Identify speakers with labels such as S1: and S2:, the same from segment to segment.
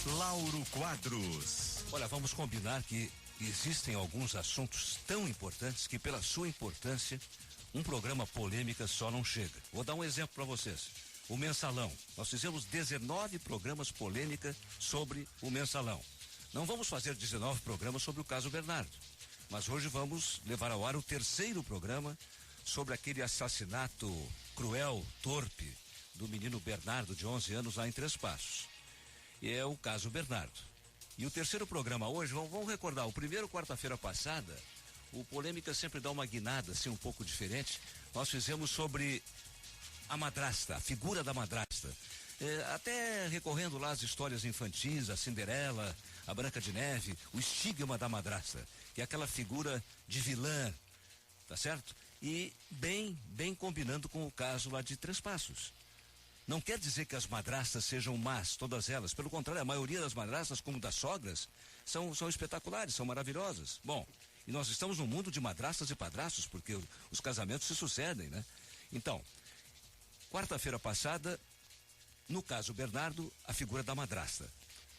S1: Lauro Quadros.
S2: Olha, vamos combinar que existem alguns assuntos tão importantes que, pela sua importância, um programa polêmica só não chega. Vou dar um exemplo para vocês. O Mensalão. Nós fizemos 19 programas polêmica sobre o Mensalão. Não vamos fazer 19 programas sobre o caso Bernardo, mas hoje vamos levar ao ar o terceiro programa sobre aquele assassinato cruel, torpe, do menino Bernardo, de 11 anos, lá em Três Passos. E é o caso Bernardo. E o terceiro programa hoje, vamos recordar, o primeiro, quarta-feira passada, o Polêmica sempre dá uma guinada, assim, um pouco diferente. Nós fizemos sobre a madrasta, a figura da madrasta. Até recorrendo lá às histórias infantis, a Cinderela, a Branca de Neve, o estigma da madrasta, que é aquela figura de vilã, tá certo? E bem combinando com o caso lá de Três Passos. Não quer dizer que as madrastas sejam más, todas elas. Pelo contrário, a maioria das madrastas, como das sogras, são espetaculares, são maravilhosas. Bom, e nós estamos num mundo de madrastas e padrastos, porque os casamentos se sucedem, né? Então, quarta-feira passada, no caso Bernardo, a figura da madrasta.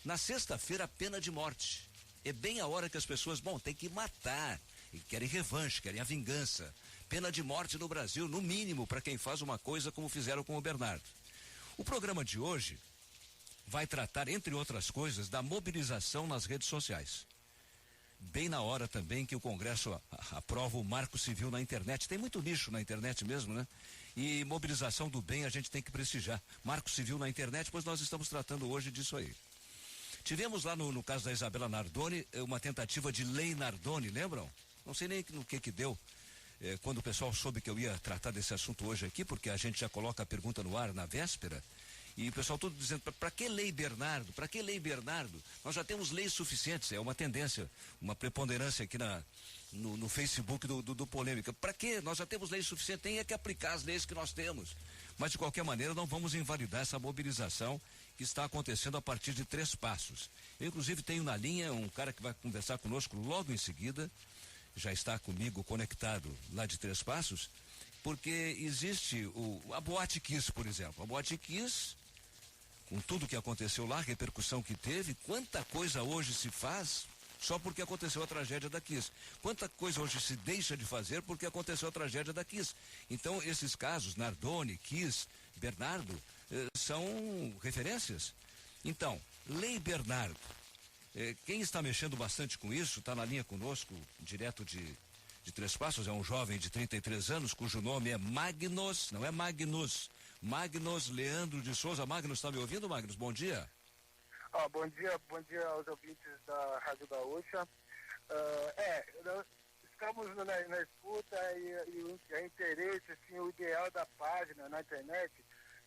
S2: Na sexta-feira, a pena de morte. É bem a hora que as pessoas, tem que matar, e querem revanche, querem a vingança. Pena de morte no Brasil, no mínimo, para quem faz uma coisa como fizeram com o Bernardo. O programa de hoje vai tratar, entre outras coisas, da mobilização nas redes sociais. Bem na hora também que o Congresso aprova o Marco Civil na internet. Tem muito nicho na internet mesmo, né? E mobilização do bem a gente tem que prestigiar. Marco Civil na internet, pois nós estamos tratando hoje disso aí. Tivemos lá no caso da Isabela Nardoni, uma tentativa de lei Nardoni, lembram? Não sei nem no que deu. Quando o pessoal soube que eu ia tratar desse assunto hoje aqui, porque a gente já coloca a pergunta no ar na véspera, e o pessoal todo dizendo, para que lei Bernardo? Para que lei Bernardo? Nós já temos leis suficientes, é uma tendência, uma preponderância aqui no Facebook do Polêmica. Para que? Nós já temos leis suficientes, tem que aplicar as leis que nós temos. Mas de qualquer maneira não vamos invalidar essa mobilização que está acontecendo a partir de Três Passos. Eu inclusive tenho na linha um cara que vai conversar conosco logo em seguida, já está comigo conectado lá de Três Passos, porque existe a Boate Kiss, por exemplo. A Boate Kiss, com tudo que aconteceu lá, a repercussão que teve, quanta coisa hoje se faz só porque aconteceu a tragédia da Kiss. Quanta coisa hoje se deixa de fazer porque aconteceu a tragédia da Kiss. Então, esses casos, Nardoni, Kiss, Bernardo, são referências. Então, Lei Bernardo. Quem está mexendo bastante com isso, está na linha conosco, direto de Três Passos, é um jovem de 33 anos, cujo nome é Magnus, não é Magnus, Magnus Leandro de Souza. Magnus, está me ouvindo, Magnus? Bom dia.
S3: Bom dia aos ouvintes da Rádio Gaúcha. Nós estamos na escuta e o interesse, assim, o ideal da página na internet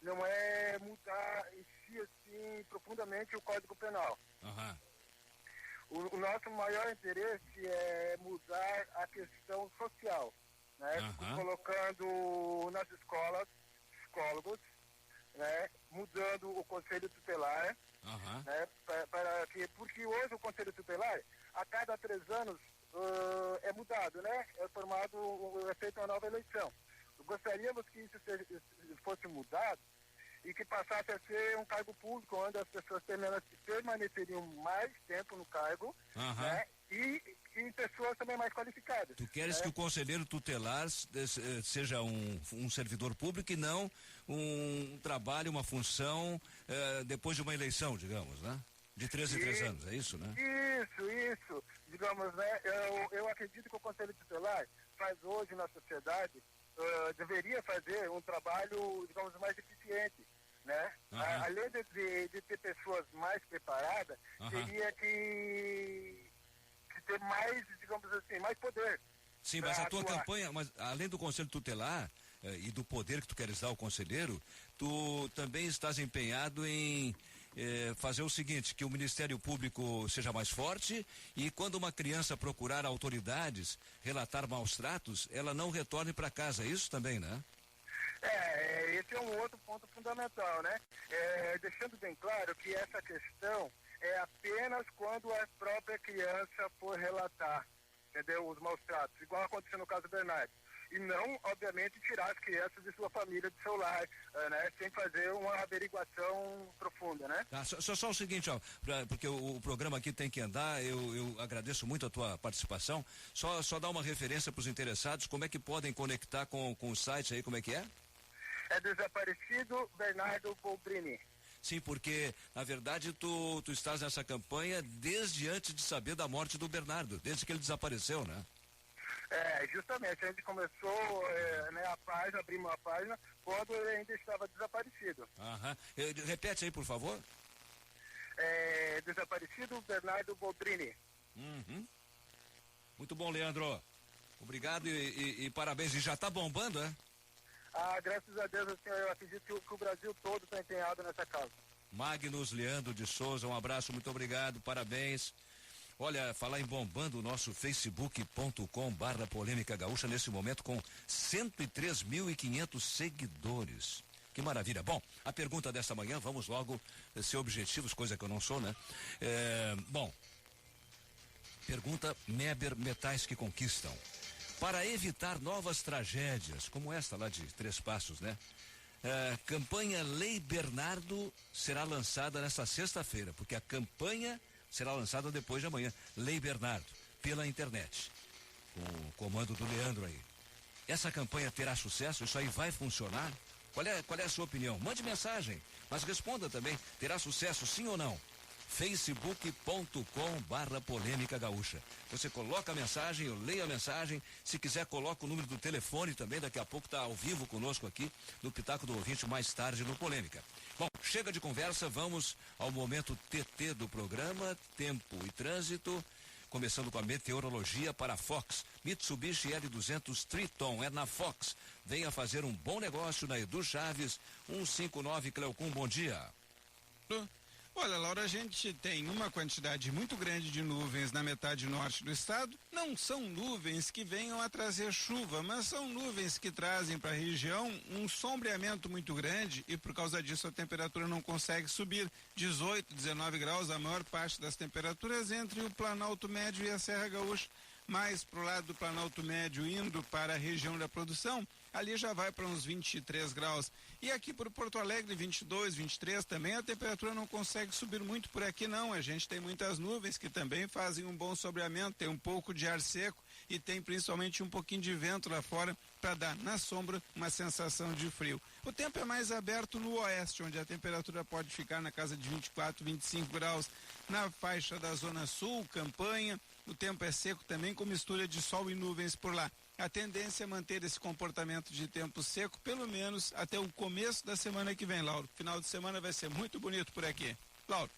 S3: não é mudar em si, assim, profundamente o Código Penal.
S2: Aham.
S3: O nosso maior interesse é mudar a questão social, né? Colocando nas escolas psicólogos, né? Mudando o Conselho Tutelar, né? Porque hoje o Conselho Tutelar, a cada 3 anos, é mudado, né? É feita uma nova eleição. Gostaríamos que isso fosse mudado e que passasse a ser um cargo público, onde as pessoas permaneceriam mais tempo no cargo, né? E pessoas também mais qualificadas.
S2: Tu queres que o conselheiro tutelar seja um servidor público e não um trabalho, uma função depois de uma eleição, digamos, né? De 3 em 3 anos, é isso, né?
S3: Isso, digamos, né? Eu acredito que o Conselho Tutelar faz hoje na sociedade, deveria fazer um trabalho, digamos, mais eficiente, né? Além de ter pessoas mais preparadas, teria que ter mais, digamos assim, mais poder.
S2: Sim, mas a tua campanha, mas além do Conselho Tutelar e do poder que tu queres dar ao conselheiro, tu também estás empenhado em fazer o seguinte, que o Ministério Público seja mais forte e quando uma criança procurar autoridades, relatar maus tratos, ela não retorne para casa, é isso também, né?
S3: Esse é um outro ponto fundamental, né? Deixando bem claro que essa questão é apenas quando a própria criança for relatar, entendeu? Os maus tratos, igual aconteceu no caso do Bernardo. e não, obviamente, tirar as crianças de sua família, do seu lar, né, sem fazer uma averiguação profunda, né?
S2: Tá, só o seguinte, ó, porque o programa aqui tem que andar, eu agradeço muito a tua participação, só dá uma referência para os interessados, como é que podem conectar com o site aí, como é que é?
S3: É Desaparecido Bernardo Boldrini.
S2: Sim, porque, na verdade, tu estás nessa campanha desde antes de saber da morte do Bernardo, desde que ele desapareceu, né?
S3: Justamente, a gente começou a página, abrimos uma página, quando ele ainda estava desaparecido.
S2: Aham. Repete aí, por favor.
S3: Desaparecido Bernardo Boldrini.
S2: Uhum. Muito bom, Leandro. Obrigado e parabéns. E já está bombando, é?
S3: Graças a Deus, assim, eu acredito que o Brasil todo está empenhado nessa causa.
S2: Magnus Leandro de Souza, um abraço, muito obrigado, parabéns. Olha, falar em bombando, o nosso facebook.com/polêmica gaúcha nesse momento com 103.500 seguidores. Que maravilha. Bom, a pergunta desta manhã, vamos logo ser objetivos, coisa que eu não sou, né? Bom, pergunta Meber Metais que Conquistam. Para evitar novas tragédias, como esta lá de Três Passos, né? Campanha Lei Bernardo será lançada nesta sexta-feira, porque a campanha será lançada depois de amanhã. Lei Bernardo, pela internet, com o comando do Leandro aí. Essa campanha terá sucesso? Isso aí vai funcionar? Qual é a sua opinião? Mande mensagem, mas responda também. Terá sucesso, sim ou não? facebook.com/polêmica gaúcha. Você coloca a mensagem, eu leio a mensagem. Se quiser, coloca o número do telefone também. Daqui a pouco está ao vivo conosco aqui no Pitaco do Ouvinte, mais tarde no Polêmica. Bom, chega de conversa, vamos ao momento TT do programa, tempo e trânsito. Começando com a meteorologia para a Fox. Mitsubishi L200 Triton é na Fox. Venha fazer um bom negócio na Edu Chaves, 159 Cleocum, bom dia.
S4: Olha, Laura, a gente tem uma quantidade muito grande de nuvens na metade norte do estado. Não são nuvens que venham a trazer chuva, mas são nuvens que trazem para a região um sombreamento muito grande e por causa disso a temperatura não consegue subir. 18, 19 graus, a maior parte das temperaturas entre o Planalto Médio e a Serra Gaúcha. Mais pro lado do Planalto Médio, indo para a região da produção, ali já vai para uns 23 graus. E aqui por Porto Alegre, 22, 23 também, a temperatura não consegue subir muito por aqui não. A gente tem muitas nuvens que também fazem um bom sombreamento, tem um pouco de ar seco e tem principalmente um pouquinho de vento lá fora para dar na sombra uma sensação de frio. O tempo é mais aberto no oeste, onde a temperatura pode ficar na casa de 24, 25 graus. Na faixa da Zona Sul, Campanha, o tempo é seco também com mistura de sol e nuvens por lá. A tendência é manter esse comportamento de tempo seco pelo menos até o começo da semana que vem, Lauro. Final de semana vai ser muito bonito por aqui. Lauro.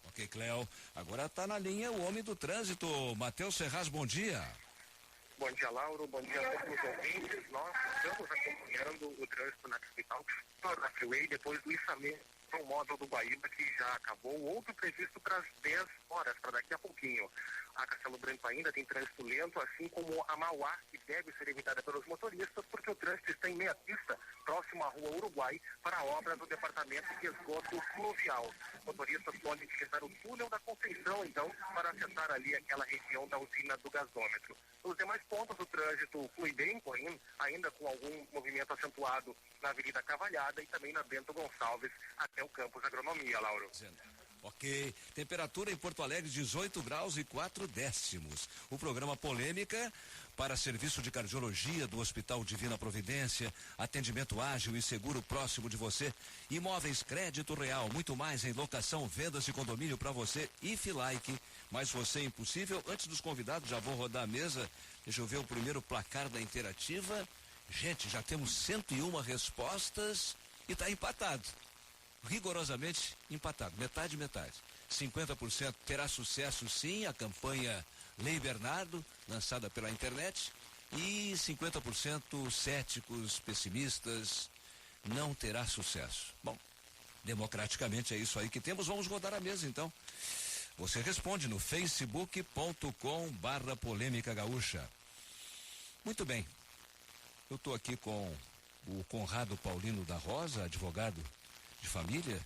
S2: Ok, Cléo. Agora está na linha o homem do trânsito, Matheus Serraz, bom dia.
S3: Bom dia, Lauro. Bom dia a todos os ouvintes. Nós estamos acompanhando o trânsito na capital, na Freeway, depois do içamento do módulo do Guaíba, que já acabou. Outro previsto para as 10 horas, para daqui a pouquinho. A Castelo Branco ainda tem trânsito lento, assim como a Mauá, que deve ser evitada pelos motoristas, porque o trânsito está em meia pista, próximo à Rua Uruguai, para a obra do Departamento de Esgoto Fluvial. Motoristas podem utilizar o túnel da Conceição, então, para acessar ali aquela região da usina do gasômetro. Nos demais pontos, o trânsito flui bem, porém, ainda com algum movimento acentuado na Avenida Cavalhada e também na Bento Gonçalves, até o campus Agronomia, Lauro.
S2: Ok, temperatura em Porto Alegre 18 graus e 4 décimos. O programa Polêmica para serviço de cardiologia do Hospital Divina Providência, atendimento ágil e seguro próximo de você, imóveis crédito real, muito mais em locação, vendas de condomínio para você e Like, mas você impossível. Antes dos convidados, já vou rodar a mesa, deixa eu ver o primeiro placar da interativa. Gente, já temos 101 respostas e está empatado. Rigorosamente empatado, metade. 50% terá sucesso sim, a campanha Lei Bernardo, lançada pela internet, e 50% céticos, pessimistas, não terá sucesso. Bom, democraticamente é isso aí que temos, vamos rodar a mesa então. Você responde no facebook.com/polêmica gaúcha. Muito bem, eu estou aqui com o Conrado Paulino da Rosa, advogado de família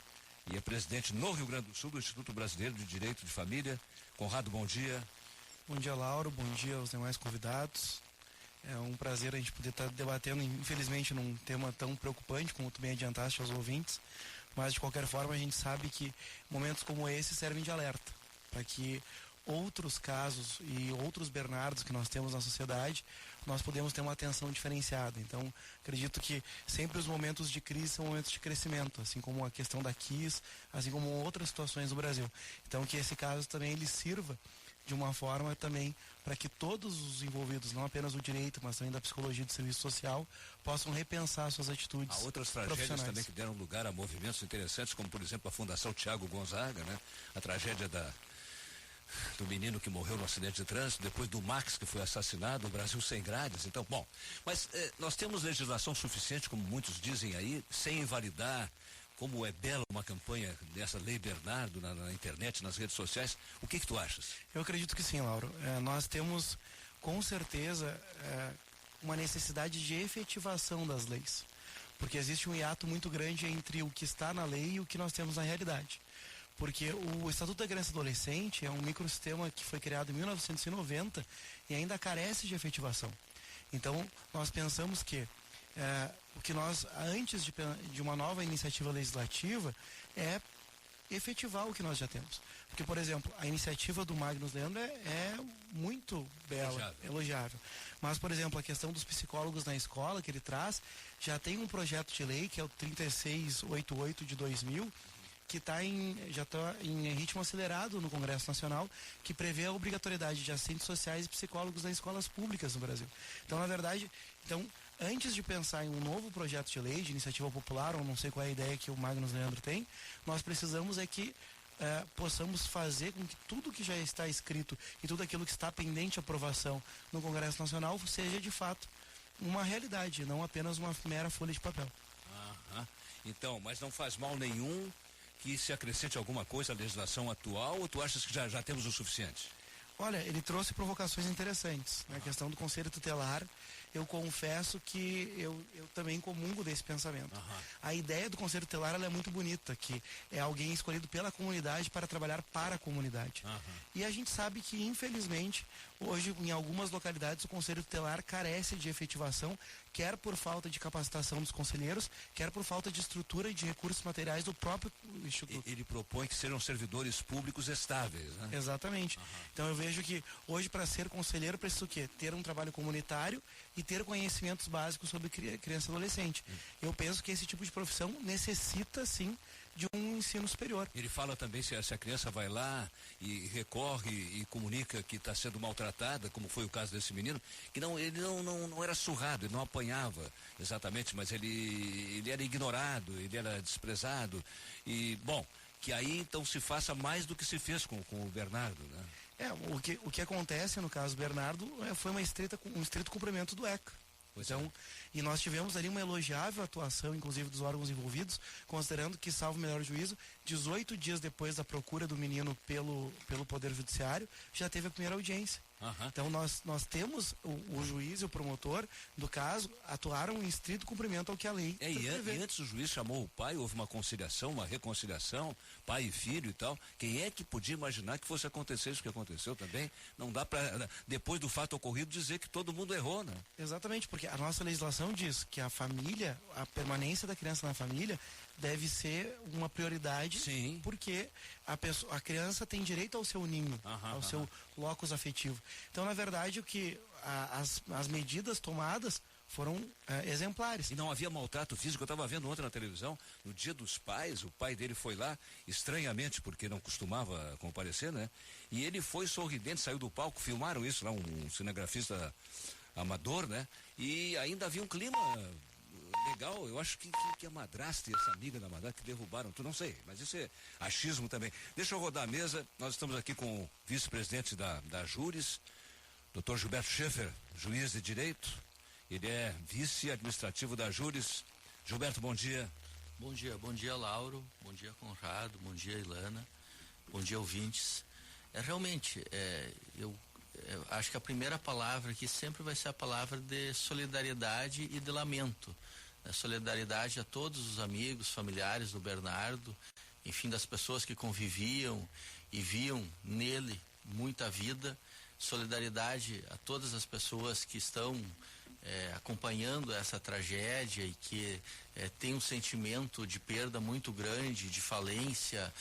S2: e é presidente no Rio Grande do Sul do Instituto Brasileiro de Direito de Família. Conrado, bom dia.
S5: Bom dia, Lauro, bom dia aos demais convidados. É um prazer a gente poder estar debatendo, infelizmente, num tema tão preocupante, como tu bem adiantaste aos ouvintes, mas de qualquer forma a gente sabe que momentos como esse servem de alerta, para que outros casos e outros Bernardos que nós temos na sociedade, nós podemos ter uma atenção diferenciada. Então, acredito que sempre os momentos de crise são momentos de crescimento, assim como a questão da Kiss, assim como outras situações no Brasil. Então, que esse caso também ele sirva de uma forma também para que todos os envolvidos, não apenas o direito, mas também da psicologia e do serviço social, possam repensar suas atitudes.
S2: Há outras tragédias também que deram lugar a movimentos interessantes, como por exemplo a Fundação Tiago Gonzaga, né? A tragédia do menino que morreu no acidente de trânsito, depois do Max que foi assassinado, o Brasil sem grades. Então, bom, mas nós temos legislação suficiente, como muitos dizem aí, sem invalidar. Como é bela uma campanha dessa Lei Bernardo na internet, nas redes sociais. O que tu achas?
S5: Eu acredito que sim, Lauro. Nós temos, com certeza, uma necessidade de efetivação das leis. Porque existe um hiato muito grande entre o que está na lei e o que nós temos na realidade. Porque o Estatuto da Criança e Adolescente é um microsistema que foi criado em 1990 e ainda carece de efetivação. Então, nós pensamos que o que nós, antes de uma nova iniciativa legislativa, é efetivar o que nós já temos. Porque, por exemplo, a iniciativa do Magnus Leandro é muito bela, elogiável. Mas, por exemplo, a questão dos psicólogos na escola que ele traz, já tem um projeto de lei, que é o 3688 de 2000, que já está em ritmo acelerado no Congresso Nacional, que prevê a obrigatoriedade de assistentes sociais e psicólogos nas escolas públicas no Brasil. Então, na verdade, antes de pensar em um novo projeto de lei, de iniciativa popular, ou não sei qual é a ideia que o Magnus Leandro tem, nós precisamos que possamos fazer com que tudo que já está escrito e tudo aquilo que está pendente de aprovação no Congresso Nacional seja, de fato, uma realidade, não apenas uma mera folha de papel.
S2: Então, mas não faz mal nenhum que se acrescente alguma coisa à legislação atual, ou tu achas que já temos o suficiente?
S5: Olha, ele trouxe provocações interessantes. Na questão do Conselho Tutelar, eu confesso que eu também comungo desse pensamento. A ideia do Conselho Tutelar ela é muito bonita, que é alguém escolhido pela comunidade para trabalhar para a comunidade. E a gente sabe que, infelizmente, hoje, em algumas localidades, o Conselho Tutelar carece de efetivação, quer por falta de capacitação dos conselheiros, quer por falta de estrutura e de recursos materiais do próprio Instituto.
S2: Ele propõe que sejam servidores públicos estáveis, né?
S5: Exatamente. Então eu vejo que hoje, para ser conselheiro, precisa o quê? Ter um trabalho comunitário e ter conhecimentos básicos sobre criança e adolescente. Eu penso que esse tipo de profissão necessita, sim, de um ensino superior.
S2: Ele fala também se a criança vai lá e recorre e comunica que está sendo maltratada, como foi o caso desse menino, que ele não era surrado, ele não apanhava exatamente, mas ele era ignorado, ele era desprezado. E, bom, que aí então se faça mais do que se fez com o Bernardo, né?
S5: O que acontece no caso do Bernardo foi um estrito cumprimento do ECA. E nós tivemos ali uma elogiável atuação, inclusive dos órgãos envolvidos, considerando que, salvo o melhor juízo, 18 dias depois da procura do menino pelo Poder Judiciário, já teve a primeira audiência. Então nós temos o juiz e o promotor do caso atuaram em estrito cumprimento ao que a lei
S2: prevê. E antes o juiz chamou o pai, houve uma conciliação, uma reconciliação, pai e filho e tal. Quem é que podia imaginar que fosse acontecer isso que aconteceu também? Não dá para, depois do fato ocorrido, dizer que todo mundo errou, né?
S5: Exatamente, porque a nossa legislação diz que a família, a permanência da criança na família deve ser uma prioridade.
S2: Sim.
S5: Porque a criança tem direito ao seu ninho, ao seu locus afetivo. Então, na verdade, as medidas tomadas foram exemplares.
S2: E não havia maltrato físico. Eu estava vendo ontem na televisão, no Dia dos Pais, o pai dele foi lá, estranhamente, porque não costumava comparecer, né? E ele foi sorridente, saiu do palco, filmaram isso lá, um cinegrafista amador, né? E ainda havia um clima legal. Eu acho que a madrasta e essa amiga da madrasta que derrubaram tudo, não sei, mas isso é achismo também. Deixa eu rodar a mesa, nós estamos aqui com o vice-presidente da Júris, Dr. Gilberto Schaeffer, juiz de direito, ele é vice-administrativo da Júris. Gilberto, bom dia.
S6: Bom dia, Lauro, bom dia, Conrado, bom dia, Ilana, bom dia, ouvintes. Realmente, eu acho que a primeira palavra aqui sempre vai ser a palavra de solidariedade e de lamento. Solidariedade a todos os amigos, familiares do Bernardo, enfim, das pessoas que conviviam e viam nele muita vida. Solidariedade a todas as pessoas que estão acompanhando essa tragédia e que tem um sentimento de perda muito grande, de falência,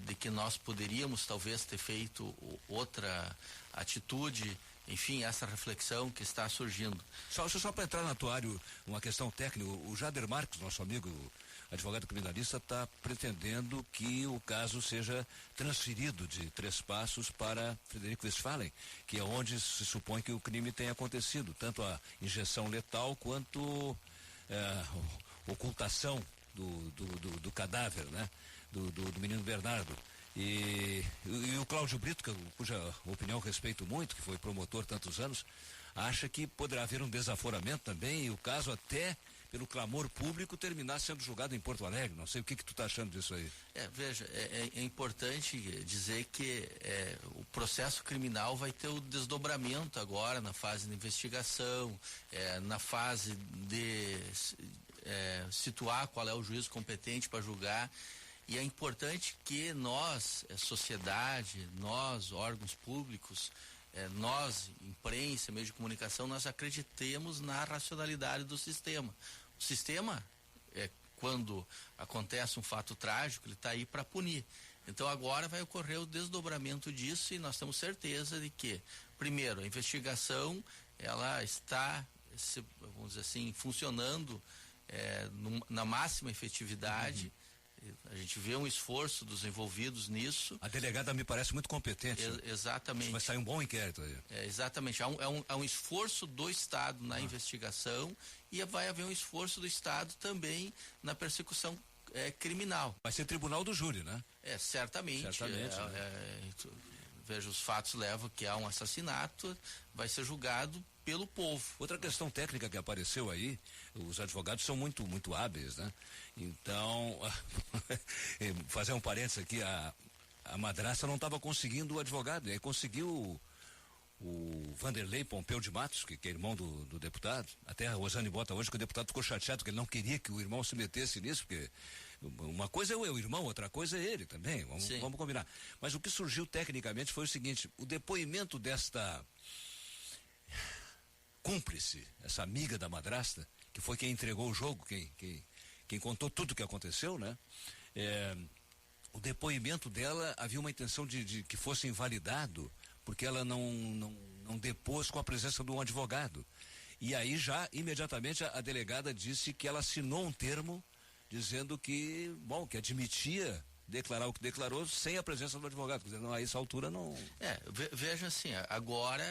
S6: de que nós poderíamos talvez ter feito outra atitude. Enfim, essa reflexão que está surgindo.
S2: Só para entrar na tua área, uma questão técnica, o Jader Marques, nosso amigo advogado criminalista, está pretendendo que o caso seja transferido de Três Passos para Frederico Westphalen, que é onde se supõe que o crime tenha acontecido, tanto a injeção letal quanto ocultação do cadáver, né? Do menino Bernardo. E o Cláudio Brito, cuja opinião eu respeito muito, que foi promotor tantos anos, acha que poderá haver um desaforamento também e o caso até pelo clamor público terminar sendo julgado em Porto Alegre. Não sei o que tu tá achando disso aí.
S6: Veja, é importante dizer que o processo criminal vai ter o desdobramento agora na fase de investigação, na fase de situar qual é o juiz competente para julgar. E é importante que nós, sociedade, nós, órgãos públicos, nós, imprensa, meio de comunicação, nós acreditemos na racionalidade do sistema. O sistema, quando acontece um fato trágico, ele está aí para punir. Então agora vai ocorrer o desdobramento disso e nós temos certeza de que, primeiro, a investigação, ela está, vamos dizer assim, funcionando na máxima efetividade. A gente vê um esforço dos envolvidos nisso.
S2: A delegada me parece muito competente.
S6: Exatamente.
S2: Vai sair um bom inquérito aí.
S6: Exatamente. Há um esforço do Estado na investigação e vai haver um esforço do Estado também na persecução criminal.
S2: Vai ser tribunal do júri, né?
S6: Certamente. Veja, os fatos levam que há um assassinato, vai ser julgado pelo povo.
S2: Outra questão técnica que apareceu aí, os advogados são muito hábeis, né? Então, fazer um parênteses aqui, a madrasta não estava conseguindo o advogado, aí conseguiu o Vanderlei Pompeu de Matos, que é irmão do deputado. Até a Rosane bota hoje que o deputado ficou chateado, que ele não queria que o irmão se metesse nisso, porque uma coisa é o irmão, outra coisa é ele também, vamos combinar. Mas o que surgiu tecnicamente foi o seguinte: o depoimento desta cúmplice, essa amiga da madrasta, que foi quem entregou o jogo, quem contou tudo o que aconteceu, né? O depoimento dela havia uma intenção de que fosse invalidado, porque ela não depôs com a presença de um advogado. E aí já, imediatamente, a delegada disse que ela assinou um termo dizendo que admitia declarar o que declarou sem a presença do advogado. Quer dizer, não, a essa altura não...
S6: Veja assim, agora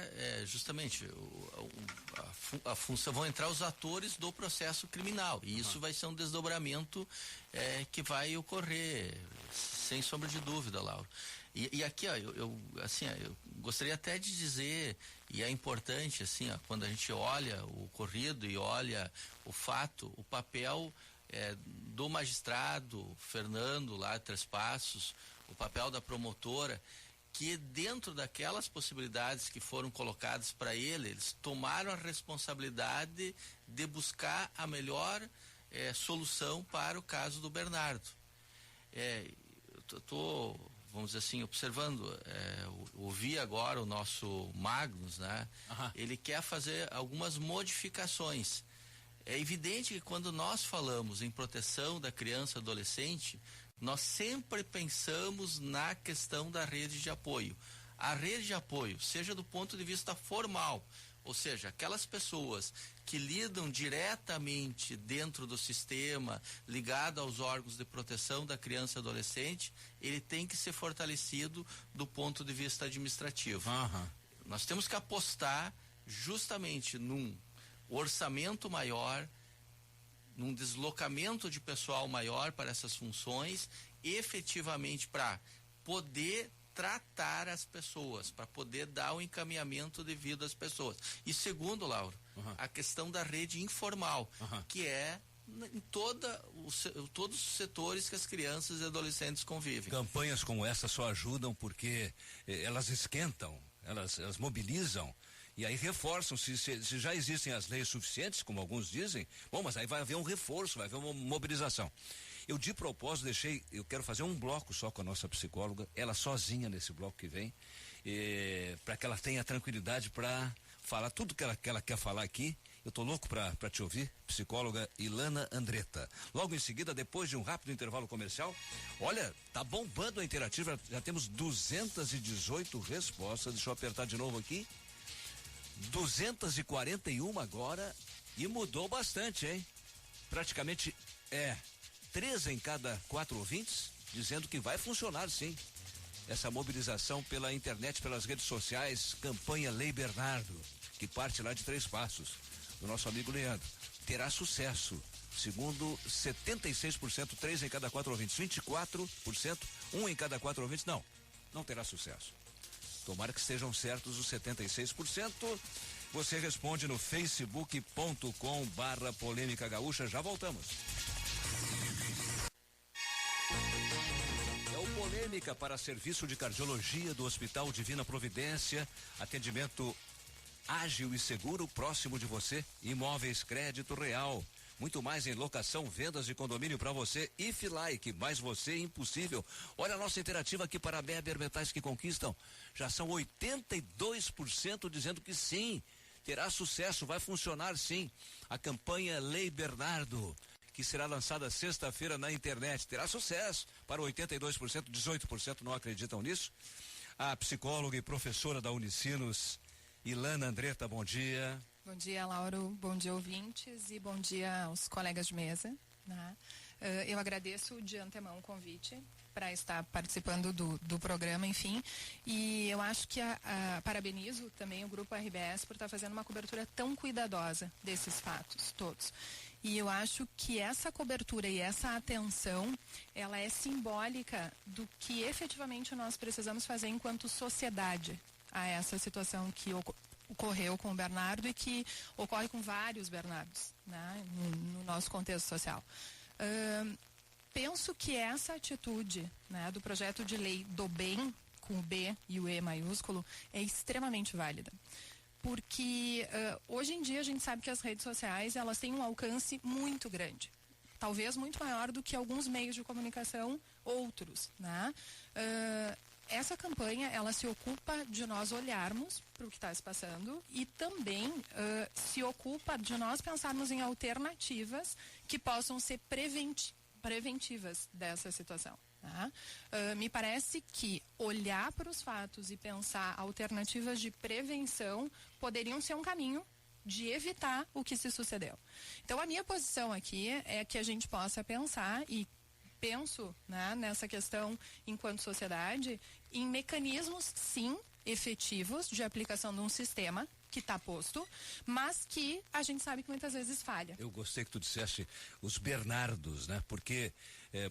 S6: justamente a função, vão entrar os atores do processo criminal e isso vai ser um desdobramento que vai ocorrer, sem sombra de dúvida, Lauro. E aqui, eu gostaria até de dizer, e é importante, assim, quando a gente olha o ocorrido e olha o fato, o papel do magistrado Fernando lá de Três Passos, o papel da promotora, que dentro daquelas possibilidades que foram colocadas para eles tomaram a responsabilidade de buscar a melhor solução para o caso do Bernardo. Eu tô, vamos dizer assim, observando, ouvi agora o nosso Magnus, né? Ele quer fazer algumas modificações. É evidente que quando nós falamos em proteção da criança e adolescente, nós sempre pensamos na questão da rede de apoio. A rede de apoio, seja do ponto de vista formal, ou seja, aquelas pessoas que lidam diretamente dentro do sistema, ligado aos órgãos de proteção da criança e adolescente, ele tem que ser fortalecido do ponto de vista administrativo. Nós temos que apostar justamente num orçamento maior, num deslocamento de pessoal maior para essas funções, efetivamente para poder tratar as pessoas, para poder dar o encaminhamento devido às pessoas. E segundo, Lauro, a questão da rede informal, que é em todos os setores que as crianças e adolescentes convivem.
S2: Campanhas como essa só ajudam porque elas esquentam, elas mobilizam. E aí reforçam, se já existem as leis suficientes, como alguns dizem, mas aí vai haver um reforço, vai haver uma mobilização. Eu de propósito eu quero fazer um bloco só com a nossa psicóloga, ela sozinha nesse bloco que vem, para que ela tenha tranquilidade para falar tudo que ela quer falar aqui. Eu tô louco pra te ouvir, psicóloga Ilana Andretta. Logo em seguida, depois de um rápido intervalo comercial, olha, tá bombando a interativa, já temos 218 respostas, deixa eu apertar de novo aqui. 241 agora e mudou bastante, hein? Praticamente 3 em cada 4 ouvintes dizendo que vai funcionar sim. Essa mobilização pela internet, pelas redes sociais, campanha Lei Bernardo, que parte lá de 3 Passos, do nosso amigo Leandro, terá sucesso. Segundo 76%, 3 em cada 4 ouvintes, 24%, 1 em cada 4 ouvintes, não terá sucesso. Tomara que estejam certos os 76%. Você responde no facebook.com/polêmica gaúcha. Já voltamos. É o Polêmica para serviço de cardiologia do Hospital Divina Providência. Atendimento ágil e seguro, próximo de você. Imóveis Crédito Real. Muito mais em locação, vendas de condomínio para você. If Like, mais você impossível. Olha a nossa interativa aqui para Beber Metais que Conquistam. Já são 82% dizendo que sim, terá sucesso, vai funcionar sim. A campanha Lei Bernardo, que será lançada sexta-feira na internet, terá sucesso para 82%, 18% não acreditam nisso. A psicóloga e professora da Unicinos, Ilana Andretta, bom dia.
S7: Bom dia, Lauro. Bom dia, ouvintes, e bom dia aos colegas de mesa. Né? Eu agradeço de antemão o convite para estar participando do programa, enfim, e eu acho que parabenizo também o Grupo RBS por estar fazendo uma cobertura tão cuidadosa desses fatos todos. E eu acho que essa cobertura e essa atenção, ela é simbólica do que efetivamente nós precisamos fazer enquanto sociedade a essa situação que ocorreu com o Bernardo e que ocorre com vários Bernardos, né, no nosso contexto social. Penso que essa atitude, né, do projeto de lei do bem, com o B e o E maiúsculo, é extremamente válida. Porque hoje em dia a gente sabe que as redes sociais, elas têm um alcance muito grande. Talvez muito maior do que alguns meios de comunicação outros, né? Essa campanha, ela se ocupa de nós olharmos para o que está se passando e também se ocupa de nós pensarmos em alternativas que possam ser preventivas dessa situação. Tá? Me parece que olhar para os fatos e pensar alternativas de prevenção poderiam ser um caminho de evitar o que se sucedeu. Então, a minha posição aqui é que a gente possa pensar, e penso, né, nessa questão enquanto sociedade, em mecanismos, sim, efetivos de aplicação de um sistema que está posto, mas que a gente sabe que muitas vezes falha.
S2: Eu gostei que tu disseste os Bernardos, né? Porque,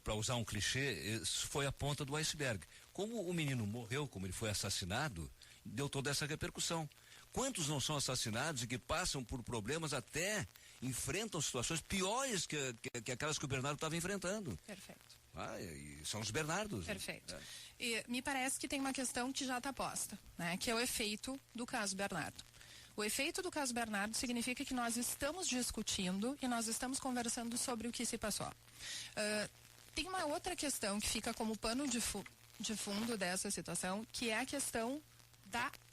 S2: para usar um clichê, isso foi a ponta do iceberg. Como o menino morreu, como ele foi assassinado, deu toda essa repercussão. Quantos não são assassinados e que passam por problemas, até enfrentam situações piores que aquelas que o Bernardo estava enfrentando?
S7: Perfeito.
S2: E são os Bernardos.
S7: Perfeito. Né? E me parece que tem uma questão que já está posta, né? Que é o efeito do caso Bernardo. O efeito do caso Bernardo significa que nós estamos discutindo e nós estamos conversando sobre o que se passou. Tem uma outra questão que fica como pano de fundo dessa situação, que é a questão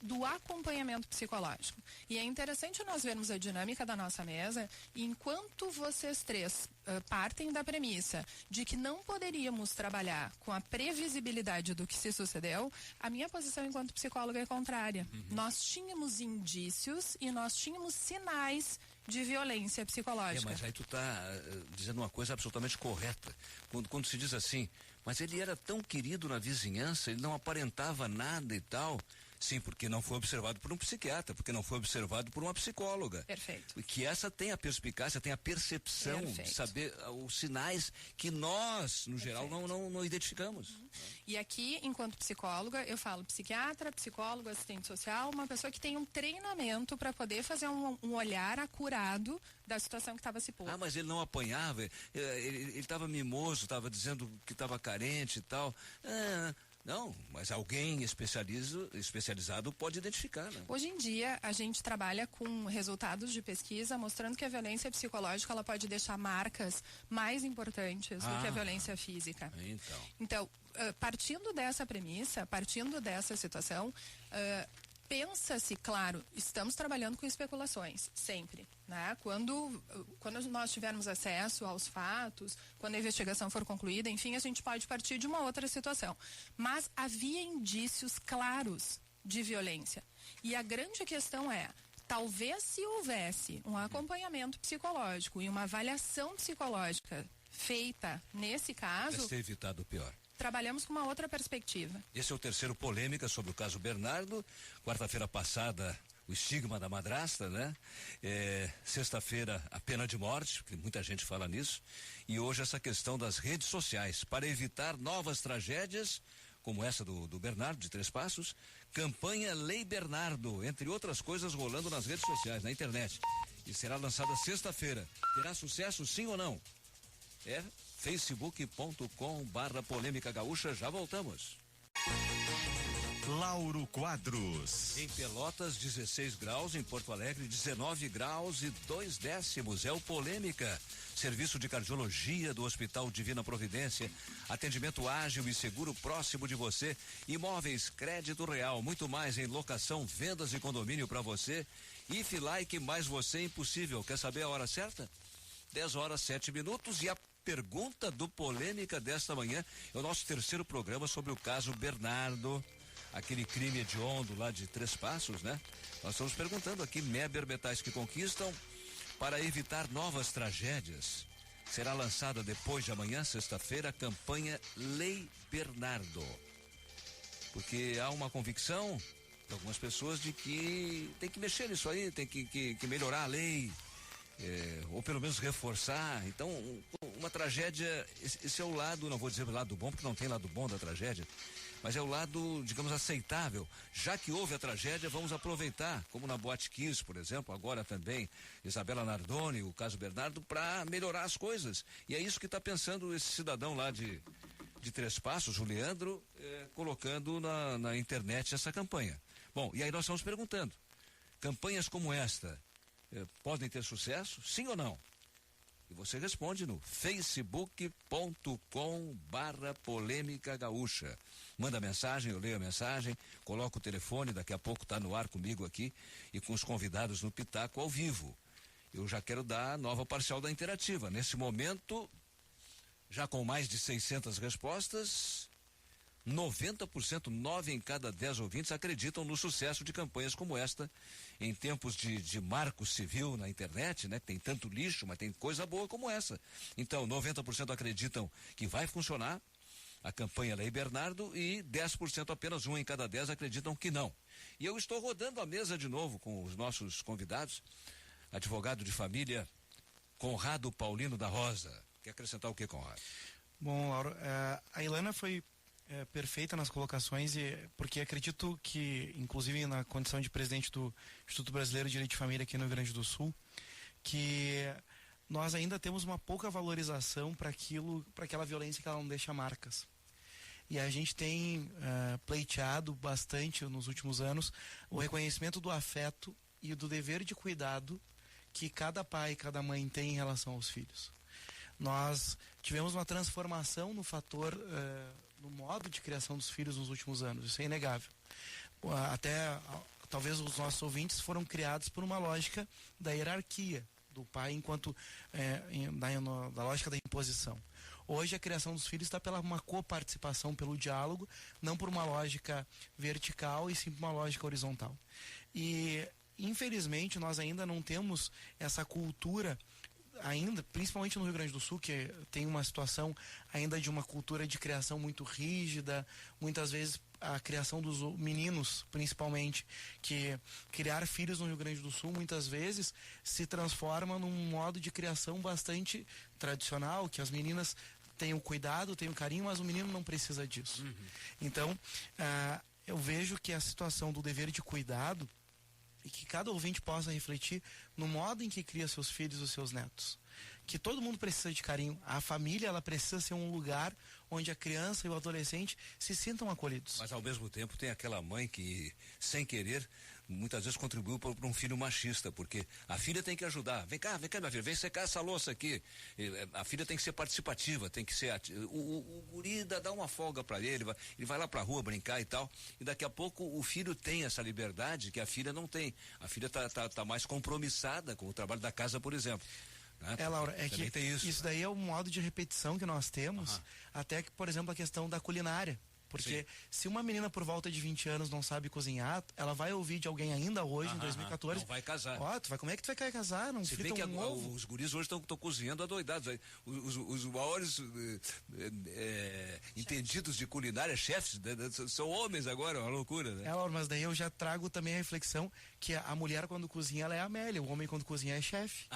S7: do acompanhamento psicológico. E é interessante nós vermos a dinâmica da nossa mesa, e enquanto vocês três partem da premissa de que não poderíamos trabalhar com a previsibilidade do que se sucedeu, a minha posição enquanto psicóloga é contrária. Nós tínhamos indícios e nós tínhamos sinais de violência psicológica.
S2: Mas aí tu tá dizendo uma coisa absolutamente correta. Quando se diz assim, mas ele era tão querido na vizinhança, ele não aparentava nada e tal. Sim, porque não foi observado por um psiquiatra, porque não foi observado por uma psicóloga.
S7: Perfeito.
S2: Que essa tem a perspicácia, tem a percepção de saber os sinais que nós, no geral, não identificamos.
S7: E aqui, enquanto psicóloga, eu falo psiquiatra, psicólogo, assistente social, uma pessoa que tem um treinamento para poder fazer um olhar acurado da situação que estava se pondo.
S2: Mas ele não apanhava, ele estava mimoso, estava dizendo que estava carente e tal. Não, mas alguém especializado pode identificar, né?
S7: Hoje em dia, a gente trabalha com resultados de pesquisa mostrando que a violência psicológica, ela pode deixar marcas mais importantes do que a violência física. Então, partindo dessa premissa, partindo dessa situação, pensa-se, claro, estamos trabalhando com especulações, sempre, né? Quando nós tivermos acesso aos fatos, quando a investigação for concluída, enfim, a gente pode partir de uma outra situação. Mas havia indícios claros de violência. E a grande questão é, talvez se houvesse um acompanhamento psicológico e uma avaliação psicológica feita nesse caso...
S2: Para ser evitado o pior.
S7: Trabalhamos com uma outra perspectiva.
S2: Esse é o terceiro polêmica sobre o caso Bernardo. Quarta-feira passada, o estigma da madrasta, né? Sexta-feira, a pena de morte, porque muita gente fala nisso. E hoje essa questão das redes sociais. Para evitar novas tragédias, como essa do Bernardo, de Três Passos, campanha Lei Bernardo, entre outras coisas rolando nas redes sociais, na internet. E será lançada sexta-feira. Terá sucesso, sim ou não? facebook.com/polêmica gaúcha, já voltamos.
S1: Lauro Quadros.
S2: Em Pelotas, 16 graus, em Porto Alegre, 19 graus e 2 décimos. É o Polêmica. Serviço de cardiologia do Hospital Divina Providência. Atendimento ágil e seguro próximo de você. Imóveis, crédito real, muito mais em locação, vendas e condomínio para você. If Like mais você impossível. Quer saber a hora certa? 10h07 e a pergunta do Polêmica desta manhã é o nosso terceiro programa sobre o caso Bernardo, aquele crime hediondo lá de Três Passos, né? Nós estamos perguntando aqui, Meber Metais que Conquistam, para evitar novas tragédias. Será lançada depois de amanhã, sexta-feira, a campanha Lei Bernardo. Porque há uma convicção de algumas pessoas de que tem que mexer nisso aí, tem que melhorar a lei. Ou pelo menos reforçar. Então, uma tragédia, esse é o lado, não vou dizer o lado bom, porque não tem lado bom da tragédia, mas é o lado, digamos, aceitável. Já que houve a tragédia, vamos aproveitar, como na Boate Kiss, por exemplo, agora também Isabela Nardoni, o caso Bernardo, para melhorar as coisas. E é isso que está pensando esse cidadão lá de Três Passos, o Leandro, colocando na internet essa campanha. Bom, e aí nós estamos perguntando, campanhas como esta podem ter sucesso, sim ou não? E você responde no facebook.com/polêmica gaúcha. Manda mensagem, eu leio a mensagem, coloco o telefone, daqui a pouco está no ar comigo aqui e com os convidados no Pitaco ao vivo. Eu já quero dar a nova parcial da interativa. Nesse momento, já com mais de 600 respostas, 90%, 9 em cada 10 ouvintes acreditam no sucesso de campanhas como esta em tempos de marco civil na internet, né? Tem tanto lixo, mas tem coisa boa como essa. Então, 90% acreditam que vai funcionar a campanha Lei Bernardo e 10%, apenas 1 em cada 10 acreditam que não. E eu estou rodando a mesa de novo com os nossos convidados, advogado de família Conrado Paulino da Rosa. Quer acrescentar o que, Conrado?
S5: Bom, Lauro, a Ilana foi perfeita nas colocações, porque acredito que, inclusive na condição de presidente do Instituto Brasileiro de Direito de Família aqui no Rio Grande do Sul, que nós ainda temos uma pouca valorização para aquela violência que ela não deixa marcas. E a gente tem pleiteado bastante nos últimos anos o reconhecimento do afeto e do dever de cuidado que cada pai e cada mãe tem em relação aos filhos. Nós tivemos uma transformação no fator, no modo de criação dos filhos nos últimos anos, isso é inegável. Até, talvez os nossos ouvintes foram criados por uma lógica da hierarquia do pai enquanto, da lógica da imposição. Hoje a criação dos filhos está pela uma coparticipação, pelo diálogo, não por uma lógica vertical e sim por uma lógica horizontal. E, infelizmente, nós ainda não temos essa cultura ainda, principalmente no Rio Grande do Sul, que tem uma situação ainda de uma cultura de criação muito rígida, muitas vezes a criação dos meninos, principalmente, que criar filhos no Rio Grande do Sul muitas vezes se transforma num modo de criação bastante tradicional, que as meninas têm o cuidado, têm o carinho, mas o menino não precisa disso. Então, eu vejo que a situação do dever de cuidado e que cada ouvinte possa refletir no modo em que cria seus filhos e seus netos. Que todo mundo precisa de carinho. A família, ela precisa ser um lugar onde a criança e o adolescente se sintam acolhidos.
S2: Mas ao mesmo tempo tem aquela mãe que, sem querer, muitas vezes contribuiu para um filho machista, porque a filha tem que ajudar. Vem cá, minha filha, vem secar essa louça aqui. A filha tem que ser participativa, tem que ser o guri dá uma folga para ele vai lá pra rua brincar e tal, e daqui a pouco o filho tem essa liberdade que a filha não tem. A filha tá mais compromissada com o trabalho da casa, por exemplo.
S5: Laura, é que isso daí é um modo de repetição que nós temos, até que, por exemplo, a questão da culinária. Porque se uma menina por volta de 20 anos não sabe cozinhar, ela vai ouvir de alguém ainda hoje, em 2014.
S2: Não vai casar.
S5: Como é que tu vai casar? Não
S2: se bem que os guris hoje estão cozinhando adoidados. Os maiores entendidos de culinária, chefes, são homens agora, é uma loucura, né?
S5: Laura, mas daí eu já trago também a reflexão que a mulher quando cozinha, ela é Amélia, o homem quando cozinha é chefe.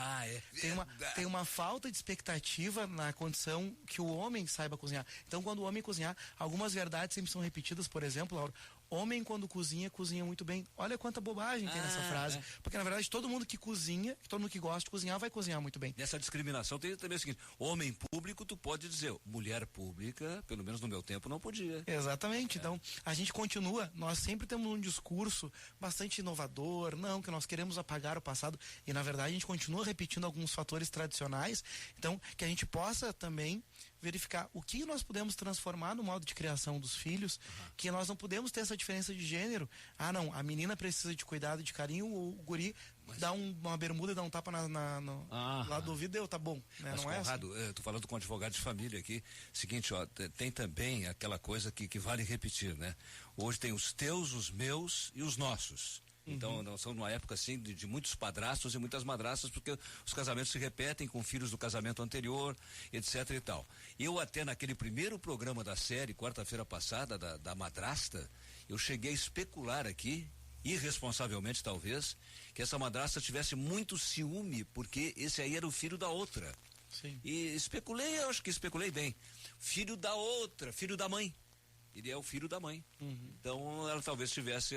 S5: Tem uma falta de expectativa na condição que o homem saiba cozinhar. Então, quando o homem cozinhar, algumas verdades sempre são repetidas, por exemplo, Laura, homem quando cozinha muito bem. Olha quanta bobagem tem nessa frase. Porque na verdade todo mundo que cozinha, todo mundo que gosta de cozinhar vai cozinhar muito bem.
S2: Nessa discriminação tem também o seguinte, homem público tu pode dizer, mulher pública, pelo menos no meu tempo não podia.
S5: Exatamente, então a gente continua, nós sempre temos um discurso bastante inovador, não, que nós queremos apagar o passado e na verdade a gente continua repetindo alguns fatores tradicionais, então que a gente possa também verificar o que nós podemos transformar no modo de criação dos filhos, que nós não podemos ter essa diferença de gênero. Não, a menina precisa de cuidado, de carinho, o guri dá uma bermuda e dá um tapa lá do ouvido, tá bom. Né?
S2: Mas,
S5: não
S2: Conrado,
S5: é assim?
S2: Tô falando com um advogado de família aqui, seguinte, tem também aquela coisa que vale repetir, né? Hoje tem os teus, os meus e os nossos. Então, nós estamos numa época assim de muitos padrastos e muitas madrastas, porque os casamentos se repetem com filhos do casamento anterior, etc e tal. Eu até naquele primeiro programa da série, quarta-feira passada, da madrasta, eu cheguei a especular aqui, irresponsavelmente talvez, que essa madrasta tivesse muito ciúme, porque esse aí era o filho da outra.
S5: Sim.
S2: E eu acho que especulei bem. Filho da outra, filho da mãe. Ele é o filho da mãe. Então ela talvez tivesse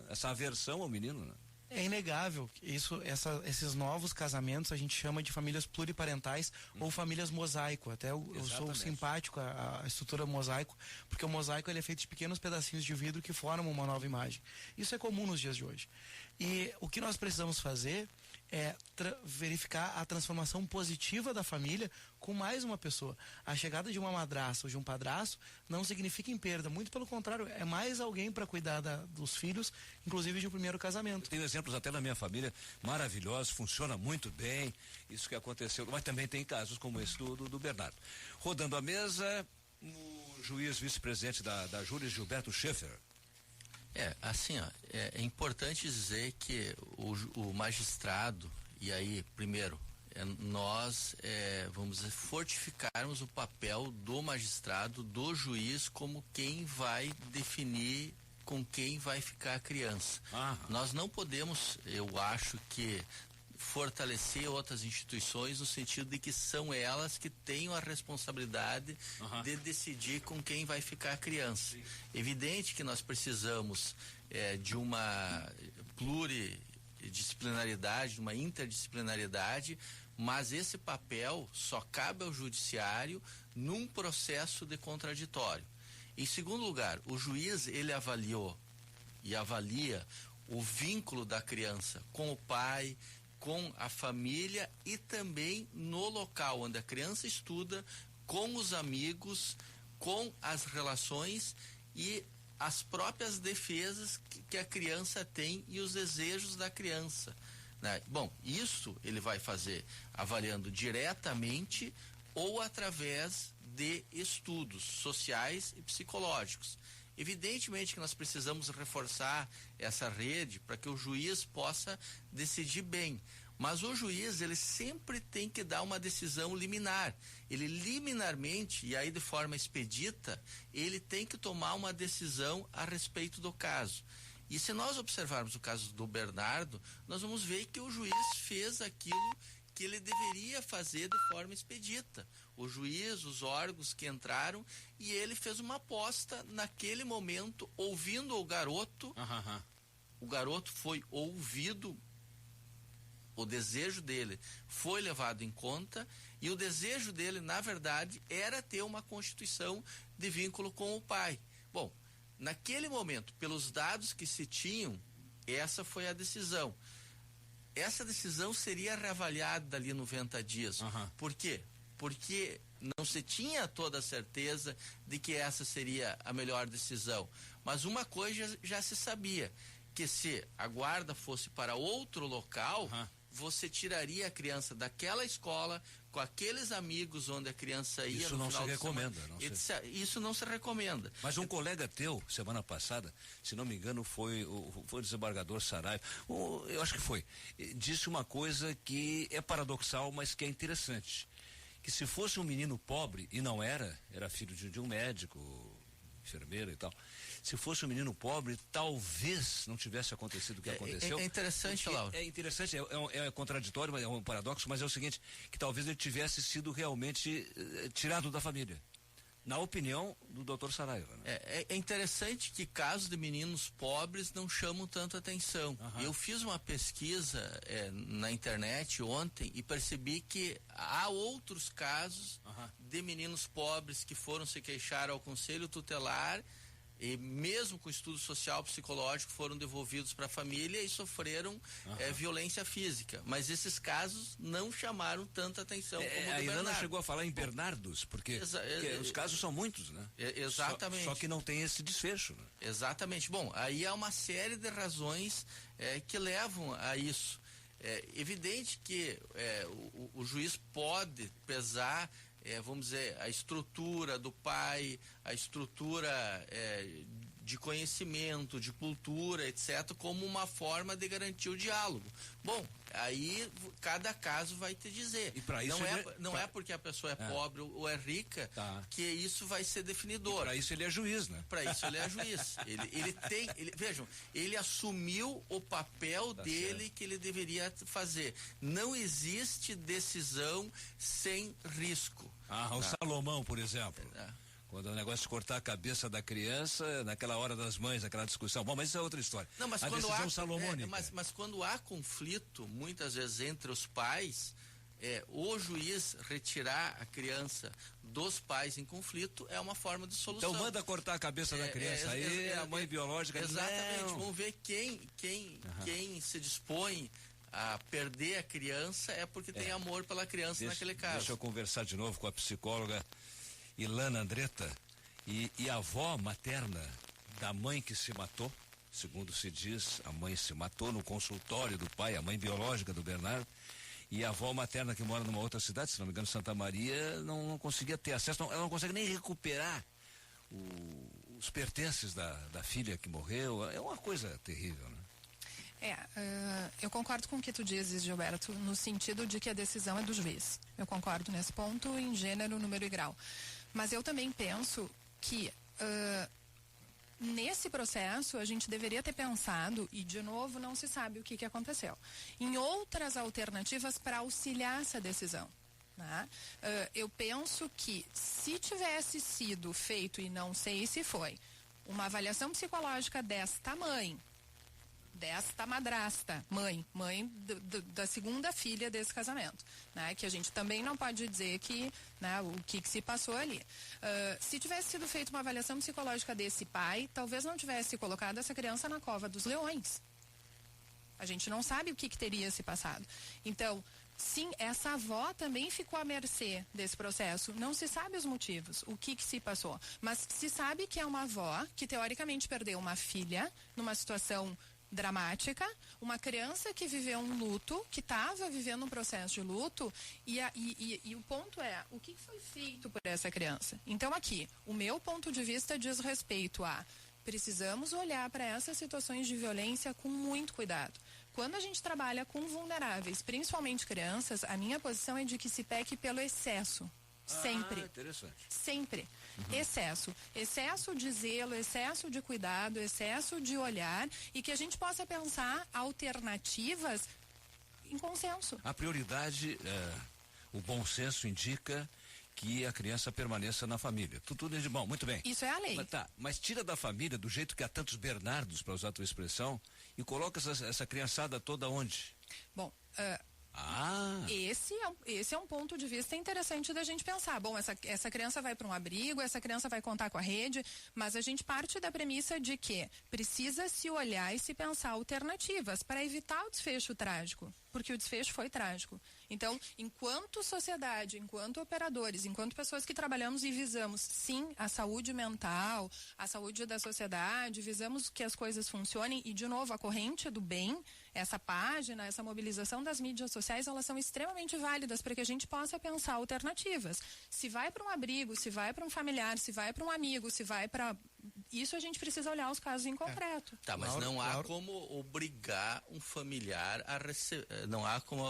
S2: essa aversão ao menino, né?
S5: É inegável. Esses novos casamentos a gente chama de famílias pluriparentais ou famílias mosaico. Até eu sou simpático à estrutura mosaico, porque o mosaico ele é feito de pequenos pedacinhos de vidro que formam uma nova imagem. Isso é comum nos dias de hoje. E o que nós precisamos fazer é verificar a transformação positiva da família com mais uma pessoa. A chegada de uma madrasta ou de um padrasto não significa em perda, muito pelo contrário, é mais alguém para cuidar dos filhos, inclusive de um primeiro casamento.
S2: Tem exemplos até na minha família maravilhosos, funciona muito bem, isso que aconteceu, mas também tem casos como esse do Bernardo. Rodando a mesa, o juiz vice-presidente da Júlia, Gilberto Schaefer.
S6: É importante dizer que o magistrado, e aí, primeiro, nós vamos dizer, fortificarmos o papel do magistrado, do juiz, como quem vai definir com quem vai ficar a criança. Nós não podemos, eu acho que, fortalecer outras instituições no sentido de que são elas que têm a responsabilidade de decidir com quem vai ficar a criança. Evidente que nós precisamos de uma pluridisciplinaridade, de uma interdisciplinaridade, mas esse papel só cabe ao judiciário num processo de contraditório. Em segundo lugar, o juiz ele avaliou e avalia o vínculo da criança com o pai, com a família e também no local onde a criança estuda, com os amigos, com as relações e as próprias defesas que a criança tem e os desejos da criança, né? Bom, isso ele vai fazer avaliando diretamente ou através de estudos sociais e psicológicos. Evidentemente que nós precisamos reforçar essa rede para que o juiz possa decidir bem, mas o juiz ele sempre tem que dar uma decisão liminar. Ele liminarmente, e aí de forma expedita, ele tem que tomar uma decisão a respeito do caso. E se nós observarmos o caso do Bernardo, nós vamos ver que o juiz fez aquilo que ele deveria fazer de forma expedita. O juiz, os órgãos que entraram, e ele fez uma aposta naquele momento, ouvindo o garoto. O garoto foi ouvido, o desejo dele foi levado em conta, e o desejo dele, na verdade, era ter uma constituição de vínculo com o pai. Bom, naquele momento, pelos dados que se tinham, essa foi a decisão. Essa decisão seria reavaliada ali 90 dias. Por quê? Porque não se tinha toda a certeza de que essa seria a melhor decisão. Mas uma coisa já se sabia, que se a guarda fosse para outro local, você tiraria a criança daquela escola, com aqueles amigos onde a criança ia.
S2: Isso
S6: no
S2: não se recomenda.
S6: Isso não se recomenda.
S2: Mas um colega teu, semana passada, se não me engano, foi o desembargador Saraiva, eu acho que foi, disse uma coisa que é paradoxal, mas que é interessante. Que se fosse um menino pobre, e não era filho de um médico, enfermeira e tal, se fosse um menino pobre, talvez não tivesse acontecido o que aconteceu.
S6: É interessante, Lauro.
S2: É interessante, é contraditório, mas é um paradoxo, mas é o seguinte, que talvez ele tivesse sido realmente tirado da família. Na opinião do Dr. Saraiva. Né?
S6: É interessante que casos de meninos pobres não chamam tanto atenção. Eu fiz uma pesquisa na internet ontem e percebi que há outros casos de meninos pobres que foram se queixar ao Conselho Tutelar e mesmo com estudo social psicológico foram devolvidos para a família e sofreram violência física, mas esses casos não chamaram tanta atenção como o
S2: a Ilana
S6: Bernardo.
S2: chegou a falar em Bernardos, porque os casos são muitos, né?
S6: Exatamente.
S2: Só que não tem esse desfecho, né?
S6: Exatamente. Bom, aí há uma série de razões que levam a isso. É evidente que o juiz pode pesar, vamos dizer, a estrutura do pai, a estrutura de conhecimento, de cultura, etc., como uma forma de garantir o diálogo. Bom, aí cada caso vai te dizer.
S2: E para isso
S6: não é porque a pessoa é pobre ou é rica que isso vai ser definidor.
S2: Para isso ele é juiz, né?
S6: Para isso ele é juiz. Vejam, ele assumiu o papel dele certo. Que ele deveria fazer. Não existe decisão sem risco.
S2: O Salomão, por exemplo. Quando o negócio de cortar a cabeça da criança, naquela hora das mães, aquela discussão. Bom, mas isso é outra história.
S6: Não, mas
S2: a decisão salomônica.
S6: Mas quando há conflito, muitas vezes entre os pais, o juiz retirar a criança dos pais em conflito é uma forma de solução.
S2: Então manda cortar a cabeça da criança, aí a mãe biológica...
S6: Exatamente,
S2: não.
S6: Vamos ver quem se dispõe a perder a criança porque tem amor pela criança naquele caso.
S2: Deixa eu conversar de novo com a psicóloga Ilana Andretta e a avó materna da mãe que se matou, segundo se diz, a mãe se matou no consultório do pai, a mãe biológica do Bernardo, e a avó materna que mora numa outra cidade, se não me engano, Santa Maria, não conseguia ter acesso, ela não consegue nem recuperar os pertences da filha que morreu. É uma coisa terrível, né?
S7: Eu concordo com o que tu dizes, Gilberto, no sentido de que a decisão é do juiz. Eu concordo nesse ponto, em gênero, número e grau. Mas eu também penso que nesse processo a gente deveria ter pensado, e de novo não se sabe o que aconteceu, em outras alternativas para auxiliar essa decisão. Né? Eu penso que se tivesse sido feito, e não sei se foi, uma avaliação psicológica desta mãe, desta madrasta, mãe da segunda filha desse casamento, né? Que a gente também não pode dizer que, né, o que se passou ali. Se tivesse sido feita uma avaliação psicológica desse pai, talvez não tivesse colocado essa criança na cova dos leões. A gente não sabe o que teria se passado. Então, sim, essa avó também ficou à mercê desse processo. Não se sabe os motivos, o que se passou. Mas se sabe que é uma avó que teoricamente perdeu uma filha numa situação dramática, uma criança que viveu um luto, que estava vivendo um processo de luto, e o ponto é, o que foi feito por essa criança? Então aqui, o meu ponto de vista diz respeito a precisamos olhar para essas situações de violência com muito cuidado. Quando a gente trabalha com vulneráveis, principalmente crianças, a minha posição é de que se peque pelo excesso. Sempre.
S2: Interessante.
S7: Sempre. Excesso de zelo, excesso de cuidado, excesso de olhar, e que a gente possa pensar alternativas em consenso.
S2: A prioridade, o bom senso indica que a criança permaneça na família. Tudo é de bom, muito bem.
S7: Isso é a lei.
S2: Mas tira da família, do jeito que há tantos Bernardos, para usar a tua expressão, e coloca essa criançada toda onde?
S7: Bom, Esse é um ponto de vista interessante da gente pensar. Bom, essa criança vai para um abrigo, essa criança vai contar com a rede, mas a gente parte da premissa de que precisa se olhar e se pensar alternativas para evitar o desfecho trágico, porque o desfecho foi trágico. Então, enquanto sociedade, enquanto operadores, enquanto pessoas que trabalhamos e visamos, sim, a saúde mental, a saúde da sociedade, visamos que as coisas funcionem e, de novo, a corrente do bem, essa página, essa mobilização das mídias sociais, elas são extremamente válidas para que a gente possa pensar alternativas. Se vai para um abrigo, se vai para um familiar, se vai para um amigo, se vai para... Isso a gente precisa olhar os casos em concreto.
S6: Tá, mas não há como obrigar um familiar a receber, não há como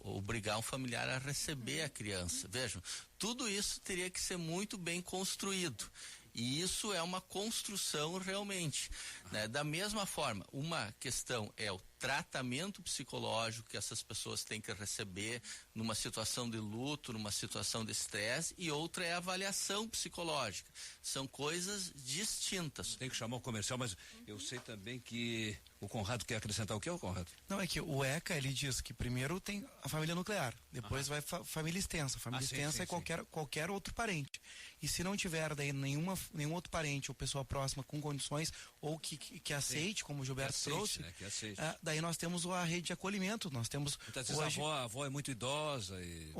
S6: obrigar um familiar a receber a criança. Vejam, tudo isso teria que ser muito bem construído. E isso é uma construção realmente, né? Da mesma forma, uma questão é o tratamento psicológico que essas pessoas têm que receber numa situação de luto, numa situação de estresse, e outra é a avaliação psicológica. São coisas distintas.
S2: Tem que chamar o comercial, mas eu sei também que o Conrado quer acrescentar o que, Conrado?
S5: Não, é que o ECA, ele diz que primeiro tem a família nuclear, depois vai família extensa. Família extensa é qualquer outro parente. E se não tiver daí nenhum outro parente ou pessoa próxima com condições ou que aceite, como o Gilberto trouxe,
S2: né? Que aceite.
S5: Daí nós temos a rede de acolhimento, nós temos
S2: muitas vezes a avó é muito idosa e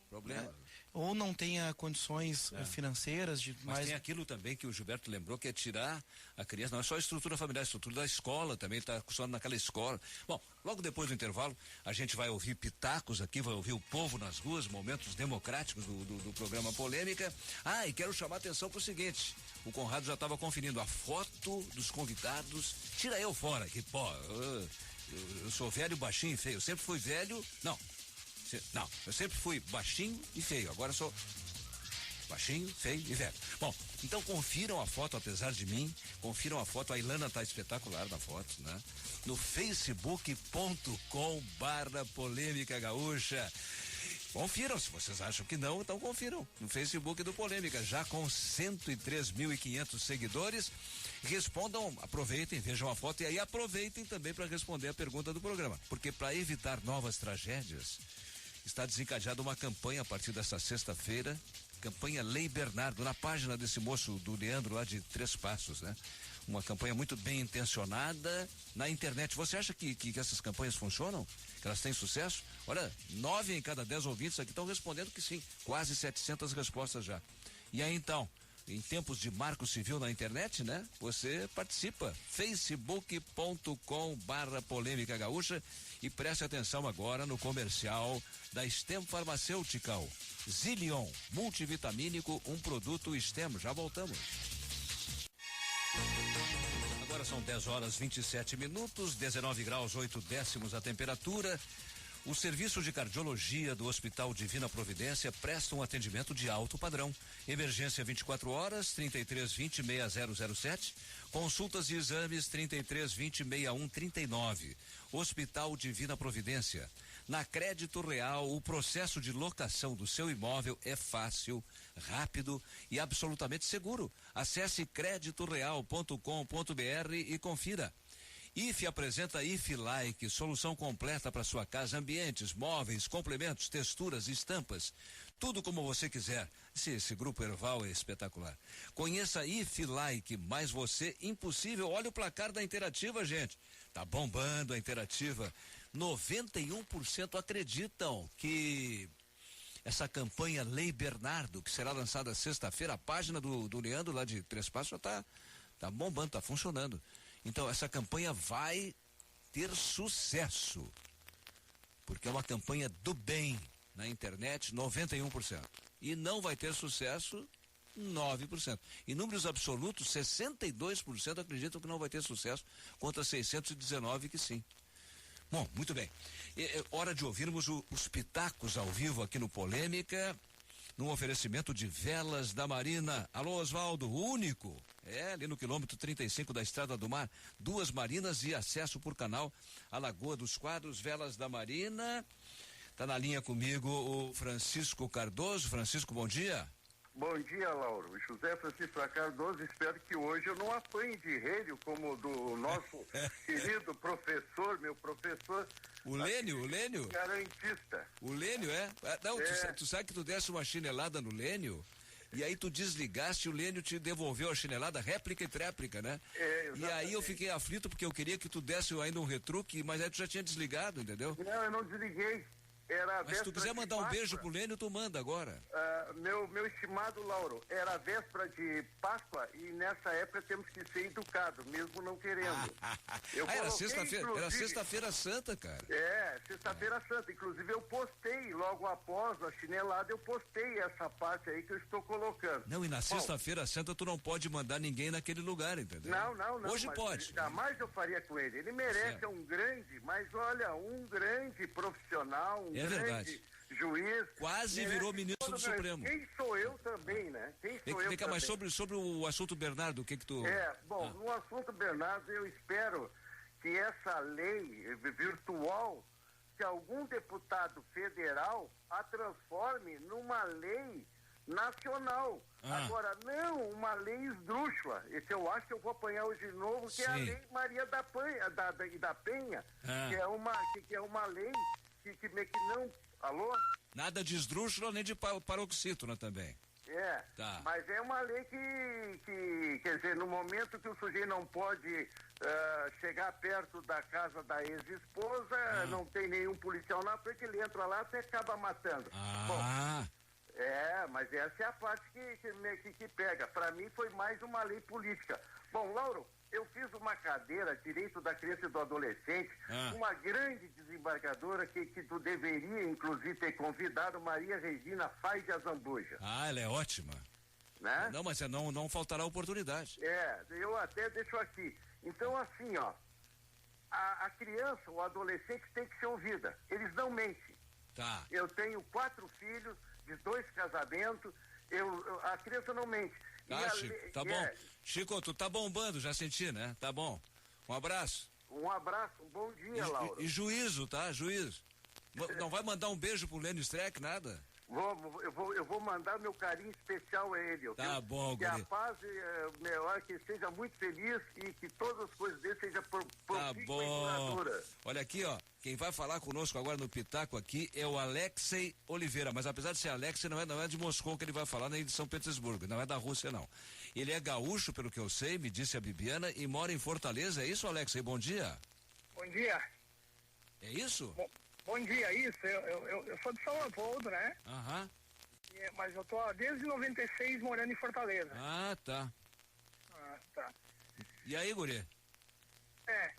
S2: problema.
S5: Ou não tenha condições financeiras de
S2: mas tem aquilo também que o Gilberto lembrou, que é tirar a criança, não é só a estrutura familiar, a estrutura da escola também, está funcionando naquela escola. Bom, logo depois do intervalo, a gente vai ouvir pitacos aqui, vai ouvir o povo nas ruas, momentos democráticos do programa Polêmica. E quero chamar a atenção para o seguinte, o Conrado já estava conferindo a foto dos convidados, tira eu fora, que eu sou velho, baixinho e feio, eu sempre fui velho, não, eu sempre fui baixinho e feio, agora sou baixinho, feio e velho. Bom, então confiram a foto, apesar de mim, confiram a foto, a Ilana tá espetacular na foto, né? No facebook.com/polêmica gaúcha. Confiram, se vocês acham que não, então confiram no Facebook do Polêmica, já com 103.500 seguidores. Respondam, aproveitem, vejam a foto e aí aproveitem também para responder a pergunta do programa, porque para evitar novas tragédias, está desencadeada uma campanha a partir desta sexta-feira, campanha Lei Bernardo, na página desse moço do Leandro lá de Três Passos, né? Uma campanha muito bem intencionada na internet. Você acha que essas campanhas funcionam? Que elas têm sucesso? Olha, 9 em cada 10 ouvintes aqui estão respondendo que sim, quase 700 respostas já. E aí então, em tempos de marco civil na internet, né? Você participa, facebook.com/polêmica gaúcha, e preste atenção agora no comercial da STEM Farmacêutical. Zilion, multivitamínico, um produto STEM. Já voltamos. Agora são 10h27, 19 graus 8 décimos a temperatura. O serviço de cardiologia do Hospital Divina Providência presta um atendimento de alto padrão. Emergência 24 horas, 3320-6007. Consultas e exames, 3320-6139. Hospital Divina Providência. Na Crédito Real, o processo de locação do seu imóvel é fácil, rápido e absolutamente seguro. Acesse creditoreal.com.br e confira. IFE apresenta IFE Like, solução completa para sua casa, ambientes, móveis, complementos, texturas, estampas, tudo como você quiser. Esse grupo Erval é espetacular. Conheça IFE Like, mais você impossível. Olha o placar da Interativa, gente. Tá bombando a Interativa. 91% acreditam que essa campanha Lei Bernardo, que será lançada sexta-feira, a página do Leandro lá de Três Passos já tá bombando, tá funcionando. Então essa campanha vai ter sucesso, porque é uma campanha do bem na internet, 91%. E não vai ter sucesso, 9%. Em números absolutos, 62% acreditam que não vai ter sucesso, contra 619 que sim. Bom, muito bem. É hora de ouvirmos os pitacos ao vivo aqui no Polêmica, num oferecimento de Velas da Marina. Alô, Osvaldo, único. Ali no quilômetro 35 da Estrada do Mar, 2 marinas e acesso por canal à Lagoa dos Quadros. Velas da Marina. Tá na linha comigo o Francisco Cardoso. Francisco, bom dia.
S3: Bom dia, Lauro. José Francisco Cardoso, espero que hoje eu não apanhe de relho como do nosso querido professor, meu professor.
S2: O Lênio?
S3: Garantista.
S2: O Lênio, é? Não, tu sabe que tu desse uma chinelada no Lênio e aí tu desligaste e o Lênio te devolveu a chinelada, réplica e tréplica, né? E aí eu fiquei aflito porque eu queria que tu desse ainda um retruque, mas aí tu já tinha desligado, entendeu?
S3: Não, eu não desliguei.
S2: Mas se tu quiser mandar um beijo pro Lênio, tu manda agora.
S3: Meu estimado Lauro, era a véspera de Páscoa e nessa época temos que ser educados, mesmo não querendo.
S2: Era sexta-feira santa, cara.
S3: Sexta-feira santa. Inclusive eu postei, logo após a chinelada, eu postei essa parte aí que eu estou colocando.
S2: Não, e na sexta-feira santa tu não pode mandar ninguém naquele lugar, entendeu?
S3: Não.
S2: Hoje pode.
S3: Jamais eu faria com ele. Ele merece, um grande, mas olha, um grande profissional,
S2: é verdade.
S3: Juiz.
S2: Quase virou ministro do Supremo.
S3: Quem sou eu também, né?
S2: Vem cá, mas sobre o assunto Bernardo, o que tu...
S3: No assunto Bernardo, eu espero que essa lei virtual, que algum deputado federal a transforme numa lei nacional. Agora, não uma lei esdrúxula. Esse eu acho que eu vou apanhar hoje de novo, que é a lei Maria da Penha, que é uma lei que não... Alô?
S2: Nada de esdrúxula nem de paroxítona também.
S3: Tá. Mas é uma lei que, quer dizer, no momento que o sujeito não pode chegar perto da casa da ex-esposa, não tem nenhum policial na frente, ele entra lá até acaba matando. Bom, mas essa é a parte que pega. Para mim foi mais uma lei política. Bom, Lauro, eu fiz uma cadeira, Direito da Criança e do Adolescente, uma grande desembargadora que tu deveria, inclusive, ter convidado, Maria Regina Faz de Azambuja.
S2: Ela é ótima.
S3: Né?
S2: Não, mas não faltará oportunidade.
S3: Eu até deixo aqui. Então, assim, ó, a criança, o adolescente tem que ser ouvida. Eles não mentem.
S2: Tá.
S3: Eu tenho 4 filhos, de 2 casamentos, a criança não mente.
S2: Tá bom. Chico, tu tá bombando, já senti, né? Tá bom. Um abraço.
S3: Um abraço, um bom dia, Laura.
S2: E juízo, tá? Juízo. Não vai mandar um beijo pro Lênio Streck, nada?
S3: Eu vou mandar meu carinho especial a ele.
S2: Tá bom,
S3: que a paz, que seja muito feliz e que todas as coisas dele sejam
S2: tá bom. Olha aqui, ó. Quem vai falar conosco agora no Pitaco aqui é o Alexei Oliveira, mas apesar de ser Alexei, não é de Moscou que ele vai falar, nem de São Petersburgo, não é da Rússia, não. Ele é gaúcho, pelo que eu sei, me disse a Bibiana, e mora em Fortaleza. É isso, Alexei? Bom dia.
S8: Bom dia.
S2: É isso?
S8: Bom dia, isso. Eu sou de São Leopoldo, né? Mas eu tô desde 96 morando em Fortaleza.
S2: Tá.
S8: Tá.
S2: E aí, guri?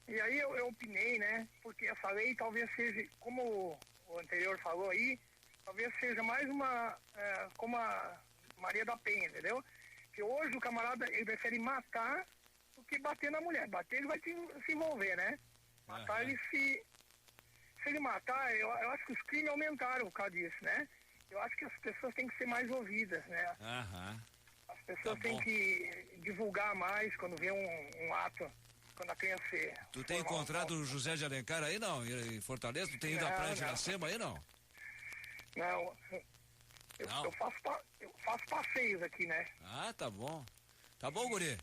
S8: E aí eu opinei, né? Porque essa lei talvez seja, como o anterior falou aí, talvez seja mais uma, como a Maria da Penha, entendeu? Que hoje o camarada, ele prefere matar do que bater na mulher. Bater, ele vai se envolver, né? Matar, ele se ele matar, eu acho que os crimes aumentaram por causa disso, né? Eu acho que as pessoas têm que ser mais ouvidas, né? As pessoas têm que divulgar mais quando vê um ato, quando a criança...
S2: Tu tem encontrado o José de Alencar aí, não? Em Fortaleza? Tu tem ido à praia de Iracema aí, não?
S8: Não. Eu faço passeios aqui, né?
S2: Tá bom. Tá bom, guri?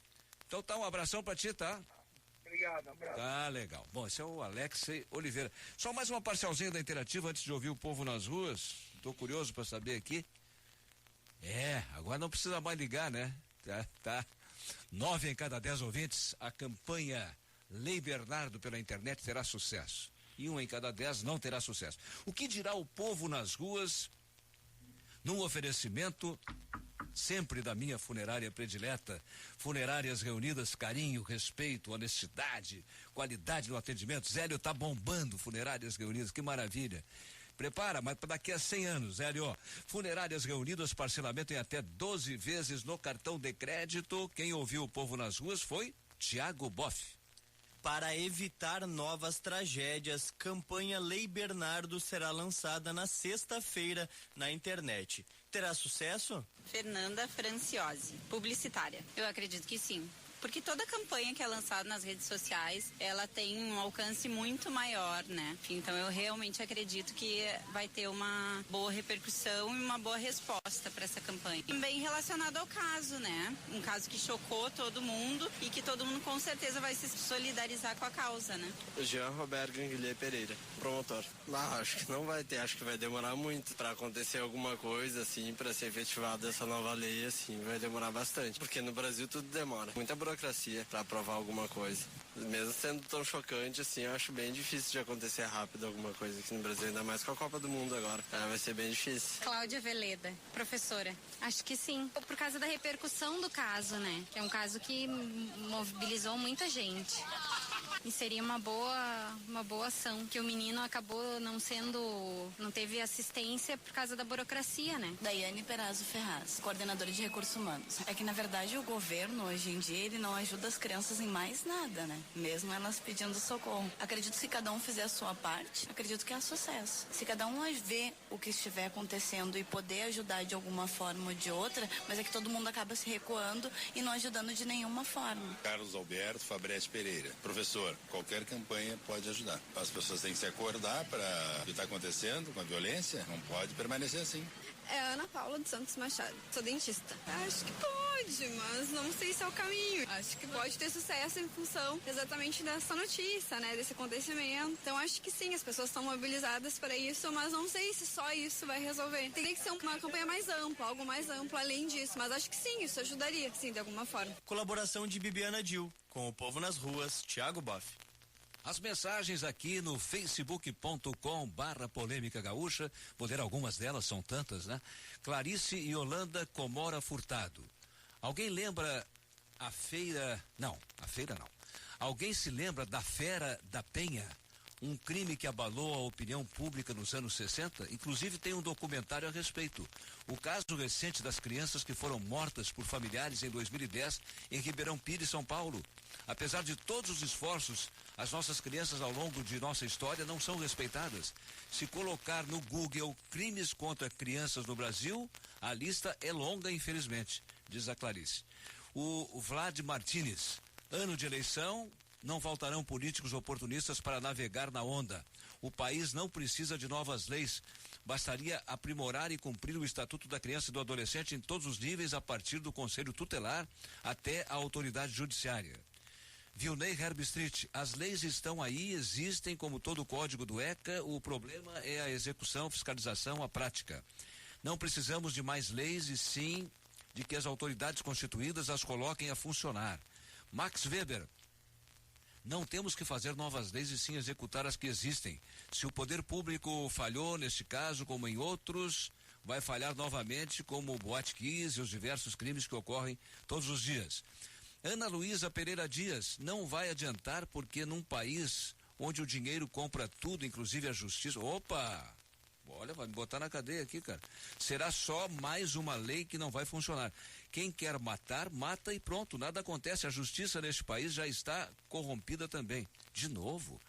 S2: Então tá, um abração pra ti, tá?
S8: Obrigado, um abraço.
S2: Tá legal. Bom, esse é o Alexei Oliveira. Só mais uma parcialzinha da Interativa antes de ouvir o povo nas ruas. Tô curioso pra saber aqui. Agora não precisa mais ligar, né? Tá. 9 em cada 10 ouvintes, a campanha Lei Bernardo pela internet terá sucesso. E 1 em cada 10 não terá sucesso. O que dirá o povo nas ruas num oferecimento sempre da minha funerária predileta? Funerárias Reunidas, carinho, respeito, honestidade, qualidade no atendimento. Zélio tá bombando Funerárias Reunidas, que maravilha. Prepara, mas para daqui a 100 anos, Zélio. Funerárias Reunidas, parcelamento em até 12 vezes no cartão de crédito. Quem ouviu o povo nas ruas foi Tiago Boff.
S9: Para evitar novas tragédias, campanha Lei Bernardo será lançada na sexta-feira na internet. Terá sucesso?
S10: Fernanda Franciosi, publicitária. Eu acredito que sim. Porque toda campanha que é lançada nas redes sociais, ela tem um alcance muito maior, né? Então eu realmente acredito que vai ter uma boa repercussão e uma boa resposta para essa campanha. Também relacionado ao caso, né? Um caso que chocou todo mundo e que todo mundo com certeza vai se solidarizar com a causa, né?
S11: Jean Roberto Ganguilher Pereira, promotor. Acho que não vai ter, acho que vai demorar muito para acontecer alguma coisa, assim, para ser efetivada essa nova lei, assim, vai demorar bastante. Porque no Brasil tudo demora. Muita burocracia para aprovar alguma coisa. Mesmo sendo tão chocante, assim, eu acho bem difícil de acontecer rápido alguma coisa aqui no Brasil, ainda mais com a Copa do Mundo agora. Vai ser bem difícil.
S12: Cláudia Veleda, professora. Acho que sim. Por causa da repercussão do caso, né? É um caso que mobilizou muita gente. E seria uma boa ação, que o menino acabou não teve assistência por causa da burocracia, né?
S13: Daiane Perazzo Ferraz, coordenadora de recursos humanos. É que, na verdade, o governo, hoje em dia, ele não ajuda as crianças em mais nada, né? Mesmo elas pedindo socorro. Acredito que se cada um fizer a sua parte, acredito que é sucesso. Se cada um ver o que estiver acontecendo e poder ajudar de alguma forma ou de outra, mas é que todo mundo acaba se recuando e não ajudando de nenhuma forma.
S14: Carlos Alberto Fabretti Pereira, professor. Qualquer campanha pode ajudar. As pessoas têm que se acordar para o que está acontecendo com a violência. Não pode permanecer assim.
S15: É Ana Paula dos Santos Machado. Sou dentista. Acho que pode, mas não sei se é o caminho. Acho que pode ter sucesso em função exatamente dessa notícia, né? Desse acontecimento. Então acho que sim, as pessoas estão mobilizadas para isso, mas não sei se só isso vai resolver. Tem que ser uma campanha mais ampla, algo mais amplo além disso. Mas acho que sim, isso ajudaria, sim, de alguma forma.
S9: Colaboração de Bibiana Dil. Com o Povo nas Ruas, Thiago Boff.
S2: As mensagens aqui no facebook.com/polêmica gaúcha, vou ler algumas delas, são tantas, né? Clarice e Yolanda Comora Furtado. Alguém lembra a feira não. Alguém se lembra da Fera da Penha? Um crime que abalou a opinião pública nos anos 60, inclusive tem um documentário a respeito. O caso recente das crianças que foram mortas por familiares em 2010 em Ribeirão Pires, São Paulo. Apesar de todos os esforços, as nossas crianças ao longo de nossa história não são respeitadas. Se colocar no Google crimes contra crianças no Brasil, a lista é longa, infelizmente, diz a Clarice. O Vlad Martínez, ano de eleição, não faltarão políticos oportunistas para navegar na onda. O país não precisa de novas leis. Bastaria aprimorar e cumprir o Estatuto da Criança e do Adolescente em todos os níveis, a partir do Conselho Tutelar até a autoridade judiciária. Vilney Herbstreet, as leis estão aí, existem como todo o código do ECA, o problema é a execução, fiscalização, a prática. Não precisamos de mais leis e sim de que as autoridades constituídas as coloquem a funcionar. Max Weber, não temos que fazer novas leis e sim executar as que existem. Se o poder público falhou neste caso, como em outros, vai falhar novamente, como o Boate Kiss e os diversos crimes que ocorrem todos os dias. Ana Luísa Pereira Dias, não vai adiantar porque num país onde o dinheiro compra tudo, inclusive a justiça... Opa! Olha, vai me botar na cadeia aqui, cara. Será só mais uma lei que não vai funcionar. Quem quer matar, mata e pronto, nada acontece. A justiça neste país já está corrompida também. De novo.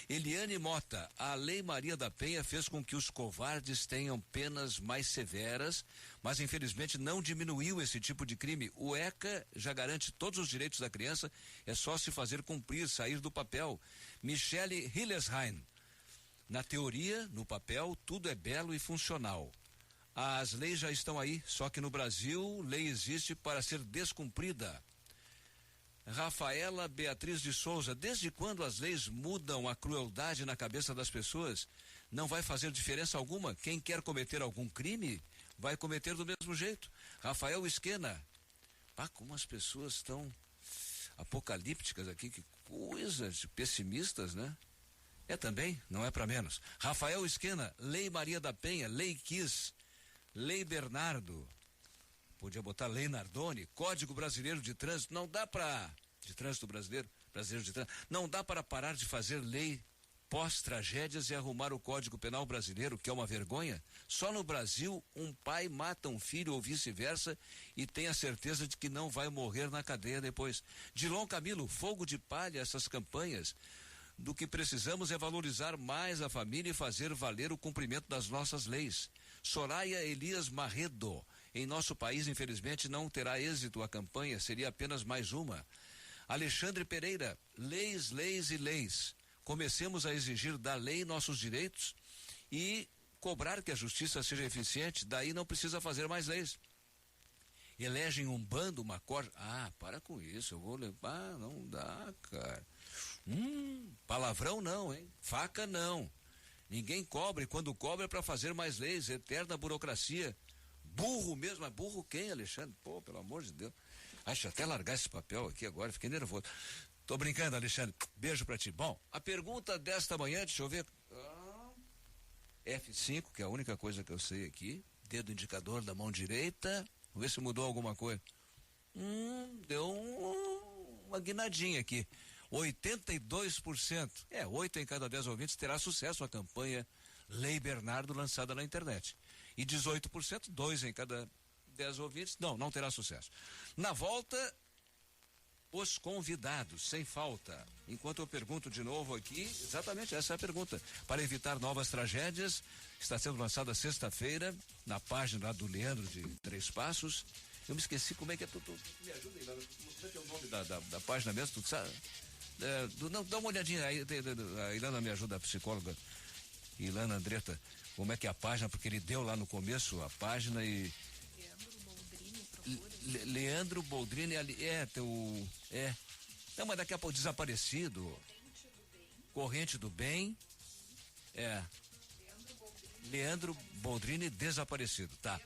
S2: Eliane Mota, a Lei Maria da Penha fez com que os covardes tenham penas mais severas, mas infelizmente não diminuiu esse tipo de crime. O ECA já garante todos os direitos da criança, é só se fazer cumprir, sair do papel. Michele Hillesheim, na teoria, no papel, tudo é belo e funcional. As leis já estão aí, só que no Brasil, lei existe para ser descumprida. Rafaela Beatriz de Souza, desde quando as leis mudam a crueldade na cabeça das pessoas? Não vai fazer diferença alguma. Quem quer cometer algum crime, vai cometer do mesmo jeito. Rafael Esquena. Como as pessoas estão apocalípticas aqui, que coisas pessimistas, né? Também, não é para menos. Rafael Esquena, Lei Maria da Penha, Lei Kiss, Lei Bernardo, podia botar Lei Nardoni, Código Brasileiro de Trânsito, não dá para, de trânsito brasileiro de trânsito, não dá para parar de fazer lei pós-tragédias e arrumar o Código Penal brasileiro, que é uma vergonha. Só no Brasil, um pai mata um filho ou vice-versa e tem a certeza de que não vai morrer na cadeia depois. Dilon Camilo, fogo de palha essas campanhas. Do que precisamos é valorizar mais a família e fazer valer o cumprimento das nossas leis. Soraya Elias Marredo, em nosso país, infelizmente, não terá êxito a campanha, seria apenas mais uma. Alexandre Pereira, leis, leis e leis. Comecemos a exigir da lei nossos direitos e cobrar que a justiça seja eficiente, daí não precisa fazer mais leis. Elegem um bando, uma corda. Para com isso, eu vou levar, não dá, cara. Palavrão não, hein? Faca não. Ninguém cobra, e quando cobra é para fazer mais leis, eterna burocracia. Burro mesmo, mas burro quem, Alexandre? Pô, pelo amor de Deus. Deixa eu até largar esse papel aqui agora, fiquei nervoso. Tô brincando, Alexandre. Beijo pra ti. Bom, a pergunta desta manhã, deixa eu ver. F5, que é a única coisa que eu sei aqui. Dedo indicador da mão direita. Vamos ver se mudou alguma coisa. Deu uma guinadinha aqui. 82%. 8 em cada 10 ouvintes terá sucesso a campanha Lei Bernardo lançada na internet. E 18%, 2 em cada 10 ouvintes, não terá sucesso. Na volta, os convidados, sem falta. Enquanto eu pergunto de novo aqui, exatamente essa é a pergunta. Para evitar novas tragédias, está sendo lançada sexta-feira, na página do Leandro de Três Passos. Eu me esqueci como é que é, tu me ajuda, Ilana, como é que é o nome da página mesmo, tu sabe? Dá uma olhadinha aí, a Ilana me ajuda, a psicóloga Ilana Andretta, como é que é a página, porque ele deu lá no começo a página e... Leandro Boldrini, não, mas daqui a pouco, desaparecido, Corrente do Bem, Leandro Boldrini, desaparecido, tá.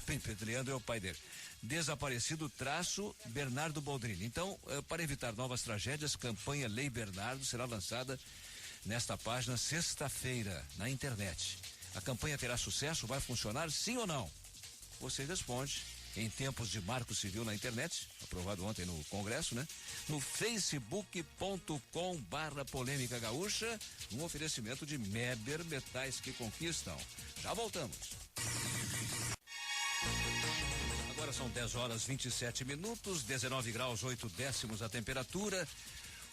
S2: Pedro Leandro é o pai dele. Desaparecido _ Bernardo Boldrini. Então, para evitar novas tragédias, campanha Lei Bernardo será lançada nesta página sexta-feira, na internet. A campanha terá sucesso? Vai funcionar, sim ou não? Você responde em tempos de marco civil na internet, aprovado ontem no Congresso, né? No facebook.com/polêmica gaúcha, um oferecimento de Meber Metais que Conquistam. Já voltamos. Agora são 10h27, 19 graus 8 décimos a temperatura.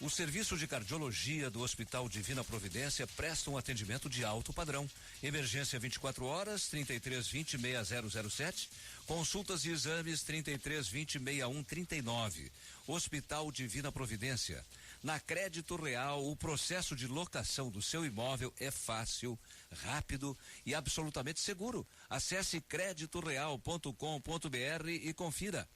S2: O serviço de cardiologia do Hospital Divina Providência presta um atendimento de alto padrão. Emergência 24 horas, 3320-6007. Consultas e exames, 3320-6139. Hospital Divina Providência. Na Crédito Real, o processo de locação do seu imóvel é fácil, rápido e absolutamente seguro. Acesse creditoreal.com.br e confira.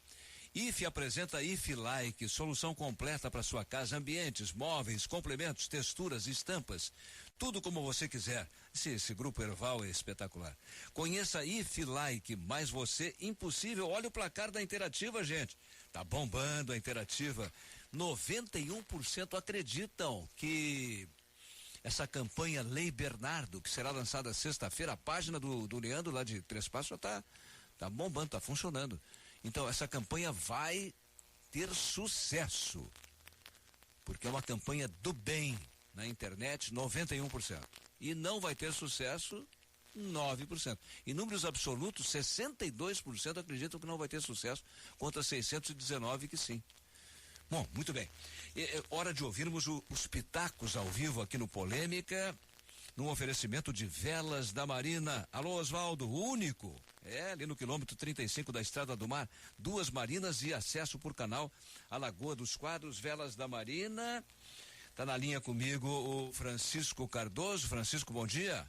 S2: IFE apresenta IFE Like, solução completa para sua casa, ambientes, móveis, complementos, texturas, estampas, tudo como você quiser. Esse grupo Erval é espetacular. Conheça IFE Like, mais você impossível. Olha o placar da Interativa, gente. Tá bombando a Interativa. 91% acreditam que essa campanha Lei Bernardo, que será lançada sexta-feira, a página do Leandro lá de Três Passos já tá bombando, tá funcionando. Então, essa campanha vai ter sucesso, porque é uma campanha do bem na internet, 91%. E não vai ter sucesso, 9%. Em números absolutos, 62% acreditam que não vai ter sucesso, contra 619 que sim. Bom, muito bem. É hora de ouvirmos os pitacos ao vivo aqui no Polêmica, num oferecimento de Velas da Marina. Alô, Osvaldo, único. Ali no quilômetro 35 da Estrada do Mar, 2 marinas e acesso por canal à Lagoa dos Quadros. Velas da Marina. Tá na linha comigo o Francisco Cardoso. Francisco, bom dia.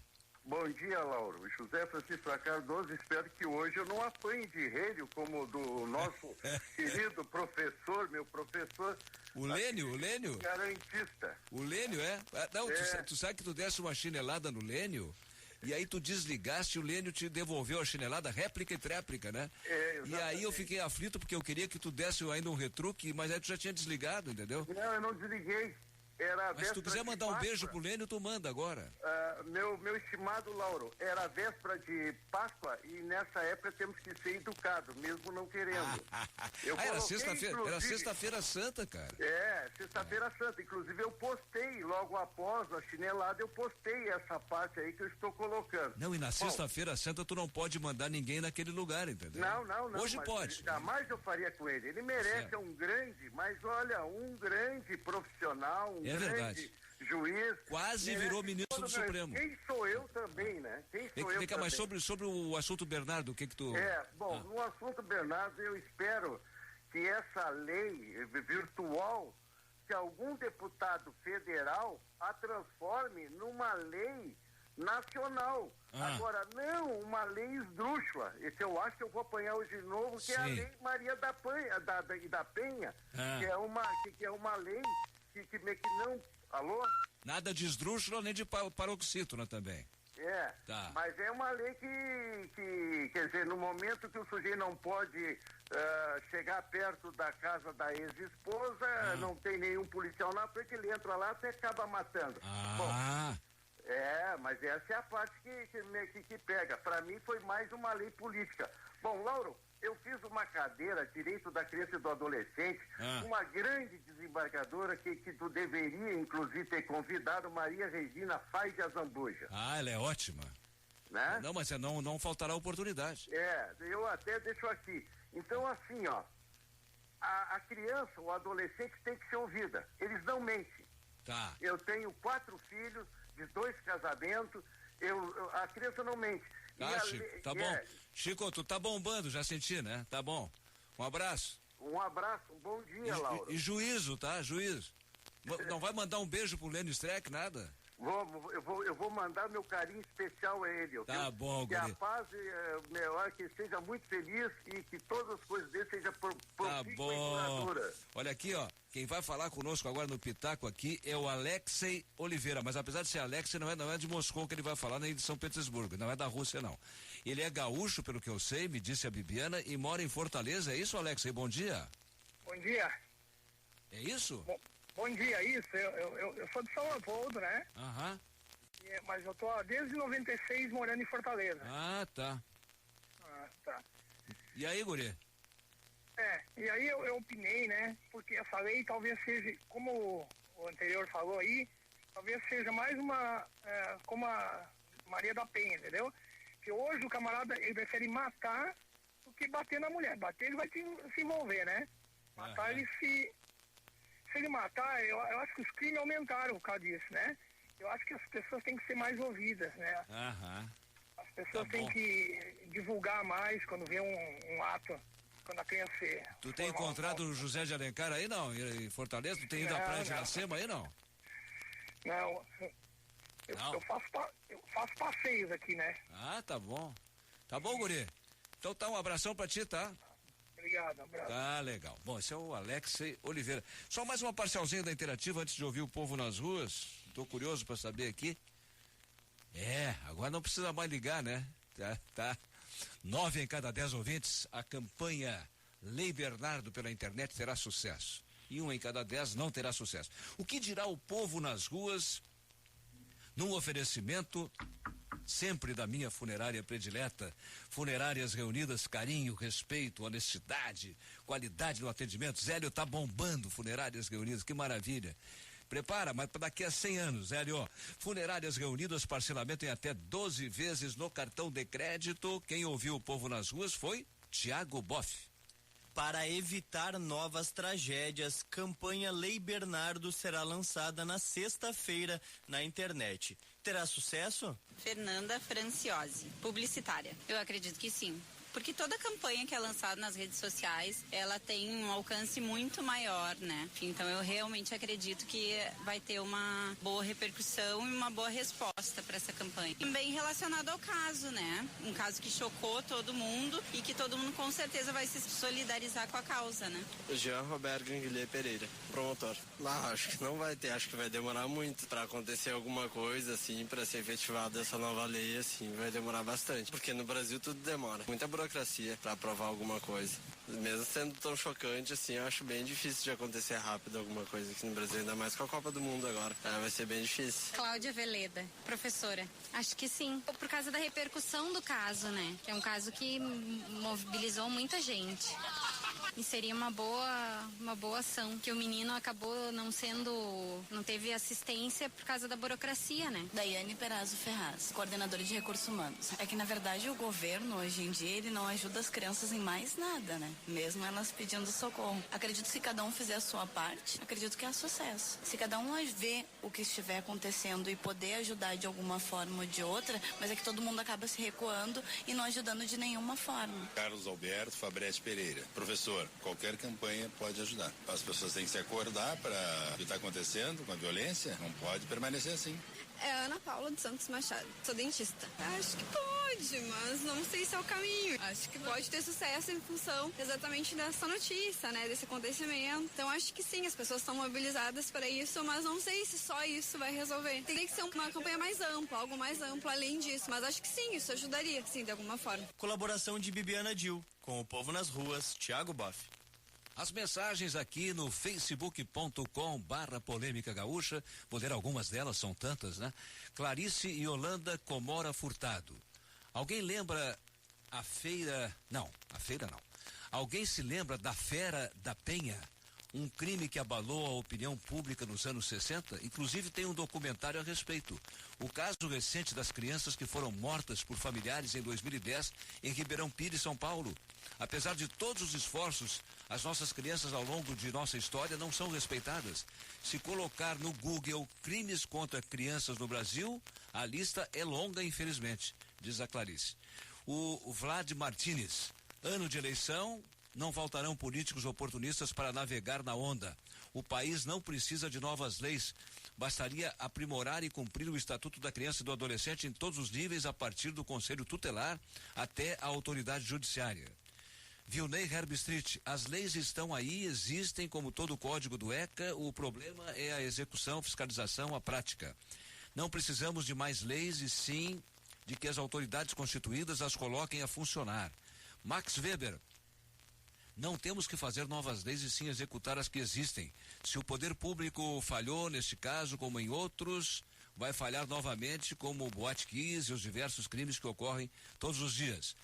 S3: Bom dia, Lauro. José Francisco Cardoso, espero que hoje eu não apanhe de relho como do nosso querido professor, meu professor.
S2: O Lênio?
S3: Garantista.
S2: O Lênio, é? Não, tu sabe que tu desse uma chinelada no Lênio? E aí tu desligaste, o Lênio te devolveu a chinelada, réplica e tréplica, né? E aí eu fiquei aflito porque eu queria que tu desse ainda um retruque, mas aí tu já tinha desligado, entendeu?
S3: Não, eu não desliguei.
S2: Mas se tu quiser mandar um beijo pro Lênio, tu manda agora.
S3: Meu estimado Lauro, era a véspera de Páscoa e nessa época temos que ser educados, mesmo não querendo.
S2: Era sexta-feira santa, cara.
S3: Sexta-feira santa. Inclusive eu postei, logo após a chinelada, eu postei essa parte aí que eu estou colocando.
S2: Não, e na sexta-feira santa tu não pode mandar ninguém naquele lugar, entendeu?
S3: Não.
S2: Hoje pode.
S3: Jamais eu faria com ele. Ele merece um grande, mas olha, um grande profissional,
S2: verdade.
S3: Juiz.
S2: Quase virou ministro do Supremo.
S3: Quem sou eu também, né?
S2: Vem cá, mas sobre o assunto Bernardo, o que tu...
S3: No assunto Bernardo, eu espero que essa lei virtual, se algum deputado federal a transforme numa lei nacional. Agora, não uma lei esdrúxula. Esse eu acho que eu vou apanhar hoje de novo, que é a lei Maria da Penha, que é uma lei que não... Alô?
S2: Nada de esdrúxula nem de paroxítona também.
S3: Tá. Mas é uma lei que, quer dizer, no momento que o sujeito não pode chegar perto da casa da ex-esposa, não tem nenhum policial na frente, ele entra lá até acaba matando. Bom, mas essa é a parte que pega. Para mim foi mais uma lei política. Bom, Lauro, eu fiz uma cadeira, Direito da Criança e do Adolescente, uma grande desembargadora que tu deveria, inclusive, ter convidado, Maria Regina Faz de Azambuja.
S2: Ela é ótima.
S3: Né?
S2: Não, mas não faltará oportunidade.
S3: Eu até deixo aqui. Então, assim, ó, a criança, o adolescente tem que ser ouvida. Eles não mentem.
S2: Tá.
S3: Eu tenho 4 filhos de 2 casamentos, a criança não mente.
S2: Chico, tá bom. Chico, tu tá bombando, já senti, né? Tá bom. Um abraço.
S3: Um abraço, um bom dia, Laura.
S2: E juízo, tá? Juízo. Não vai mandar um beijo pro Lênin Streck, nada?
S3: Eu vou mandar meu carinho especial a ele.
S2: Tá bom,
S3: que a paz, melhor, que seja muito feliz e que todas as coisas dele sejam
S2: tá bom. Olha aqui, ó. Quem vai falar conosco agora no Pitaco aqui é o Alexei Oliveira, mas apesar de ser Alexei, não é de Moscou que ele vai falar, nem de São Petersburgo, não é da Rússia, não. Ele é gaúcho, pelo que eu sei, me disse a Bibiana, e mora em Fortaleza. É isso, Alexei? Bom dia.
S8: Bom dia.
S2: É isso?
S8: Bom dia, isso. Eu sou de São Leopoldo, né? Mas eu tô desde 96 morando em Fortaleza.
S2: Tá.
S8: Tá.
S2: E aí, guri?
S8: E aí eu opinei, né? Porque essa lei talvez seja, como o anterior falou aí, talvez seja mais como a Maria da Penha, entendeu? Que hoje o camarada, ele prefere matar do que bater na mulher. Bater, ele vai se envolver, né? Matar, ele se ele matar, eu acho que os crimes aumentaram por causa disso, né? Eu acho que as pessoas têm que ser mais ouvidas, né? As pessoas têm que divulgar mais quando vê um ato, quando a criança...
S2: Tu tem encontrado o José de Alencar aí, não? Em Fortaleza? Tu tem ido à praia de Iracema aí, não?
S8: Não. Eu faço passeios aqui, né?
S2: Tá bom. Tá bom, guri? Então tá, um abração pra ti, tá?
S8: Obrigado, abraço.
S2: Tá legal. Bom, esse é o Alexei Oliveira. Só mais uma parcialzinha da interativa antes de ouvir o povo nas ruas. Tô curioso pra saber aqui. Agora não precisa mais ligar, né? Tá. 9 em cada 10 ouvintes, a campanha Lei Bernardo pela internet terá sucesso. E 1 em cada 10 não terá sucesso. O que dirá o povo nas ruas num oferecimento sempre da minha funerária predileta? Funerárias Reunidas, carinho, respeito, honestidade, qualidade no atendimento. Zélio tá bombando Funerárias Reunidas, que maravilha. Prepara, mas para daqui a 100 anos, Zélio. Funerárias Reunidas, parcelamento em até 12 vezes no cartão de crédito. Quem ouviu o povo nas ruas foi Tiago Boff.
S9: Para evitar novas tragédias, campanha Lei Bernardo será lançada na sexta-feira na internet. Terá sucesso?
S10: Fernanda Franciosi, publicitária. Eu acredito que sim. Porque toda campanha que é lançada nas redes sociais, ela tem um alcance muito maior, né? Então eu realmente acredito que vai ter uma boa repercussão e uma boa resposta para essa campanha. Também relacionado ao caso, né? Um caso que chocou todo mundo e que todo mundo com certeza vai se solidarizar com a causa, né?
S11: Jean Roberto Ganguilher Pereira, promotor. Acho que não vai ter, acho que vai demorar muito para acontecer alguma coisa, assim, para ser efetivada essa nova lei, assim, vai demorar bastante. Porque no Brasil tudo demora. Muita burocracia para aprovar alguma coisa. Mesmo sendo tão chocante assim, eu acho bem difícil de acontecer rápido alguma coisa aqui no Brasil, ainda mais com a Copa do Mundo agora. Vai ser bem difícil.
S12: Cláudia Veleda, professora. Acho que sim. Por causa da repercussão do caso, né? Que é um caso que mobilizou muita gente. E seria uma boa ação, que o menino acabou não teve assistência por causa da burocracia, né?
S13: Daiane Perazzo Ferraz, coordenadora de recursos humanos. É que na verdade o governo hoje em dia ele não ajuda as crianças em mais nada, né? Mesmo elas pedindo socorro. Acredito que se cada um fizer a sua parte, acredito que é sucesso. Se cada um ver o que estiver acontecendo e poder ajudar de alguma forma ou de outra, mas é que todo mundo acaba se recuando e não ajudando de nenhuma forma.
S14: Carlos Alberto Fabretti Pereira, professor. Professor, qualquer campanha pode ajudar. As pessoas têm que se acordar para o que está acontecendo com a violência. Não pode permanecer assim.
S15: É Ana Paula dos Santos Machado. Sou dentista. Acho que pode, mas não sei se é o caminho. Acho que pode ter sucesso em função exatamente dessa notícia, né? Desse acontecimento. Então acho que sim, as pessoas estão mobilizadas para isso, mas não sei se só isso vai resolver. Teria que ser uma campanha mais ampla, algo mais amplo além disso. Mas acho que sim, isso ajudaria, sim, de alguma forma.
S9: Colaboração de Bibiana Dil, com o Povo nas Ruas, Thiago Boff.
S2: As mensagens aqui no facebook.com/polêmica gaúcha, vou ler algumas delas, são tantas, né? Clarice e Yolanda Comora Furtado. Alguém lembra a feira não. Alguém se lembra da Fera da Penha? Um crime que abalou a opinião pública nos anos 60, inclusive tem um documentário a respeito. O caso recente das crianças que foram mortas por familiares em 2010 em Ribeirão Pires, São Paulo. Apesar de todos os esforços, as nossas crianças ao longo de nossa história não são respeitadas. Se colocar no Google crimes contra crianças no Brasil, a lista é longa, infelizmente, diz a Clarice. O Vlad Martínez, ano de eleição, não faltarão políticos oportunistas para navegar na onda. O país não precisa de novas leis. Bastaria aprimorar e cumprir o Estatuto da Criança e do Adolescente em todos os níveis, a partir do Conselho Tutelar até a autoridade judiciária. Vilney Herbstreet, as leis estão aí, existem como todo o código do ECA, o problema é a execução, fiscalização, a prática. Não precisamos de mais leis e sim de que as autoridades constituídas as coloquem a funcionar. Max Weber, não temos que fazer novas leis e sim executar as que existem. Se o poder público falhou neste caso, como em outros, vai falhar novamente, como o Boate Kiss e os diversos crimes que ocorrem todos os dias.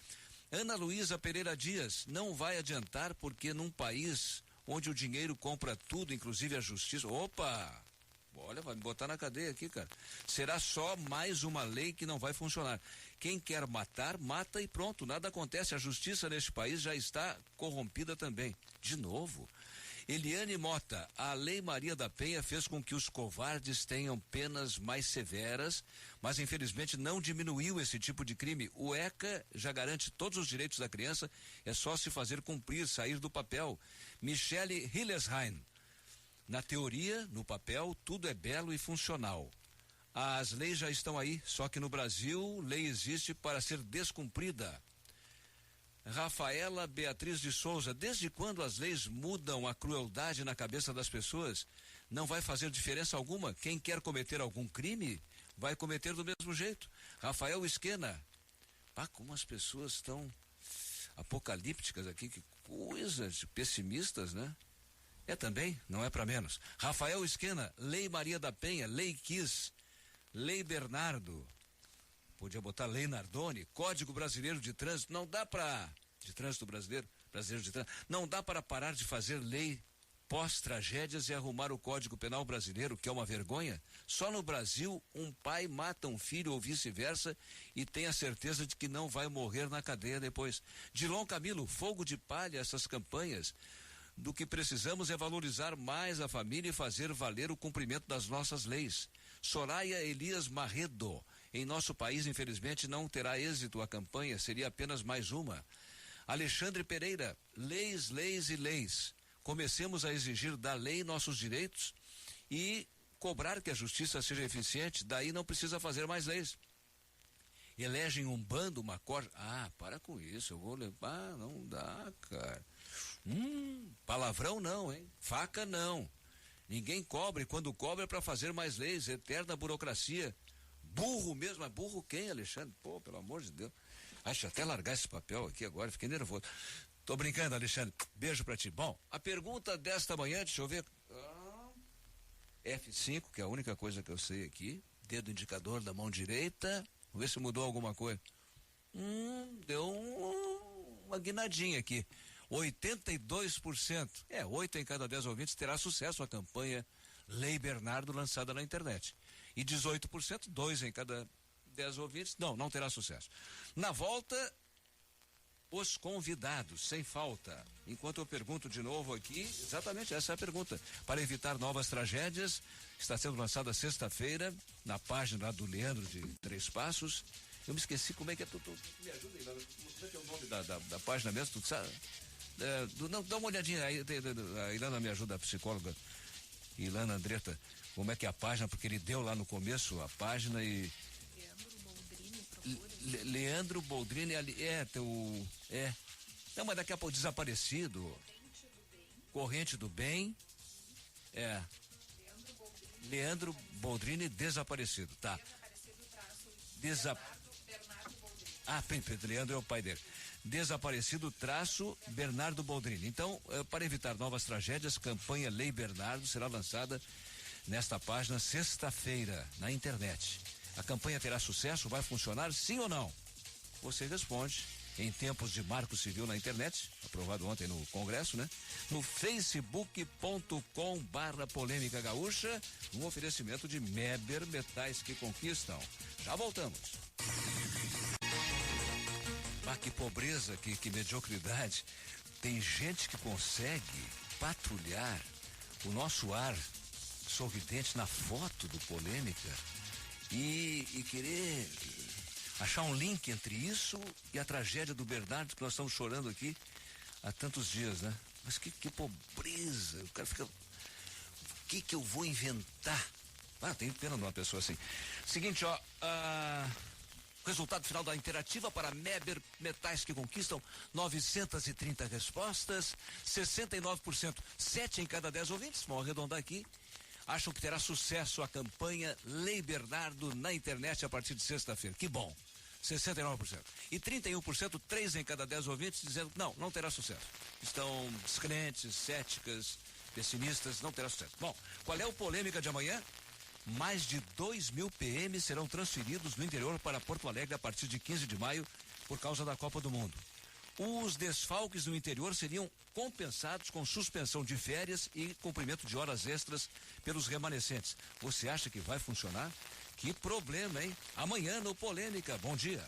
S2: Ana Luísa Pereira Dias, não vai adiantar porque num país onde o dinheiro compra tudo, inclusive a justiça. Opa! Olha, vai me botar na cadeia aqui, cara. Será só mais uma lei que não vai funcionar. Quem quer matar, mata e pronto, nada acontece. A justiça neste país já está corrompida também. De novo. Eliane Mota, a Lei Maria da Penha fez com que os covardes tenham penas mais severas, mas infelizmente não diminuiu esse tipo de crime. O ECA já garante todos os direitos da criança, é só se fazer cumprir, sair do papel. Michele Hillesheim, na teoria, no papel, tudo é belo e funcional. As leis já estão aí, só que no Brasil, lei existe para ser descumprida. Rafaela Beatriz de Souza, desde quando as leis mudam a crueldade na cabeça das pessoas? Não vai fazer diferença alguma. Quem quer cometer algum crime, vai cometer do mesmo jeito. Rafael Esquena, como as pessoas estão apocalípticas aqui, que coisas pessimistas, né? É também, não é para menos. Rafael Esquena, Lei Maria da Penha, Lei Kiss, Lei Bernardo, podia botar Lei Nardoni, Código Brasileiro de Trânsito, não dá para, de trânsito brasileiro de trânsito, não dá para parar de fazer lei pós-tragédias e arrumar o Código Penal brasileiro, que é uma vergonha. Só no Brasil, um pai mata um filho ou vice-versa e tem a certeza de que não vai morrer na cadeia depois. Dilon Camilo, fogo de palha, essas campanhas. Do que precisamos é valorizar mais a família e fazer valer o cumprimento das nossas leis. Soraya Elias Marredo, em nosso país, infelizmente, não terá êxito a campanha, seria apenas mais uma. Alexandre Pereira, leis, leis e leis. Comecemos a exigir da lei nossos direitos e cobrar que a justiça seja eficiente, daí não precisa fazer mais leis. Elegem um bando, uma corda. Para com isso, eu vou levar, não dá, cara. Palavrão não, hein? Faca não. Ninguém cobra, e quando cobra é para fazer mais leis, eterna burocracia. Burro mesmo, mas burro quem, Alexandre? Pô, pelo amor de Deus. Deixa eu até largar esse papel aqui agora, fiquei nervoso. Tô brincando, Alexandre. Beijo pra ti. Bom, a pergunta desta manhã, deixa eu ver. F5, que é a única coisa que eu sei aqui. Dedo indicador da mão direita. Vamos ver se mudou alguma coisa. Deu uma guinadinha aqui. 82%. 8 em cada 10 ouvintes terá sucesso a campanha Lei Bernardo lançada na internet. E 18%, 2 em cada 10 ouvintes, não terá sucesso. Na volta, os convidados, sem falta. Enquanto eu pergunto de novo aqui, exatamente essa é a pergunta. Para evitar novas tragédias, está sendo lançada sexta-feira, na página lá do Leandro de Três Passos. Eu me esqueci como é que é, tu me ajuda aí, como é que é o nome da página mesmo, tu sabe? Não, dá uma olhadinha aí, a Ilana me ajuda, a psicóloga Ilana Andretta, como é que é a página, porque ele deu lá no começo a página e... Leandro Boldrini, não, mas daqui a pouco, desaparecido. Corrente do Bem. Leandro Boldrini, desaparecido, tá. Leandro é o pai dele. Desaparecido Bernardo Boldrini. Então, para evitar novas tragédias, campanha Lei Bernardo será lançada nesta página sexta-feira, na internet. A campanha terá sucesso? Vai funcionar, sim ou não? Você responde em tempos de marco civil na internet, aprovado ontem no Congresso, né? No facebook.com/polêmica gaúcha, um oferecimento de Meber Metais que Conquistam. Já voltamos. Que pobreza, que mediocridade. Tem gente que consegue patrulhar o nosso ar sorridente na foto do Polêmica e querer achar um link entre isso e a tragédia do Bernardo que nós estamos chorando aqui há tantos dias, né? Mas que pobreza. O cara fica... O que eu vou inventar? Tenho pena de uma pessoa assim. Seguinte, resultado final da interativa para Meber Metais que Conquistam, 930 respostas, 69%, 7 em cada 10 ouvintes, vamos arredondar aqui, acham que terá sucesso a campanha Lei Bernardo na internet a partir de sexta-feira. Que bom, 69%. E 31%, 3 em cada 10 ouvintes, dizendo que não terá sucesso. Estão descrentes, céticas, pessimistas, não terá sucesso. Bom, qual é o Polêmica de amanhã? Mais de 2.000 PMs serão transferidos do interior para Porto Alegre a partir de 15 de maio por causa da Copa do Mundo. Os desfalques no interior seriam compensados com suspensão de férias e cumprimento de horas extras pelos remanescentes. Você acha que vai funcionar? Que problema, hein? Amanhã no Polêmica. Bom dia.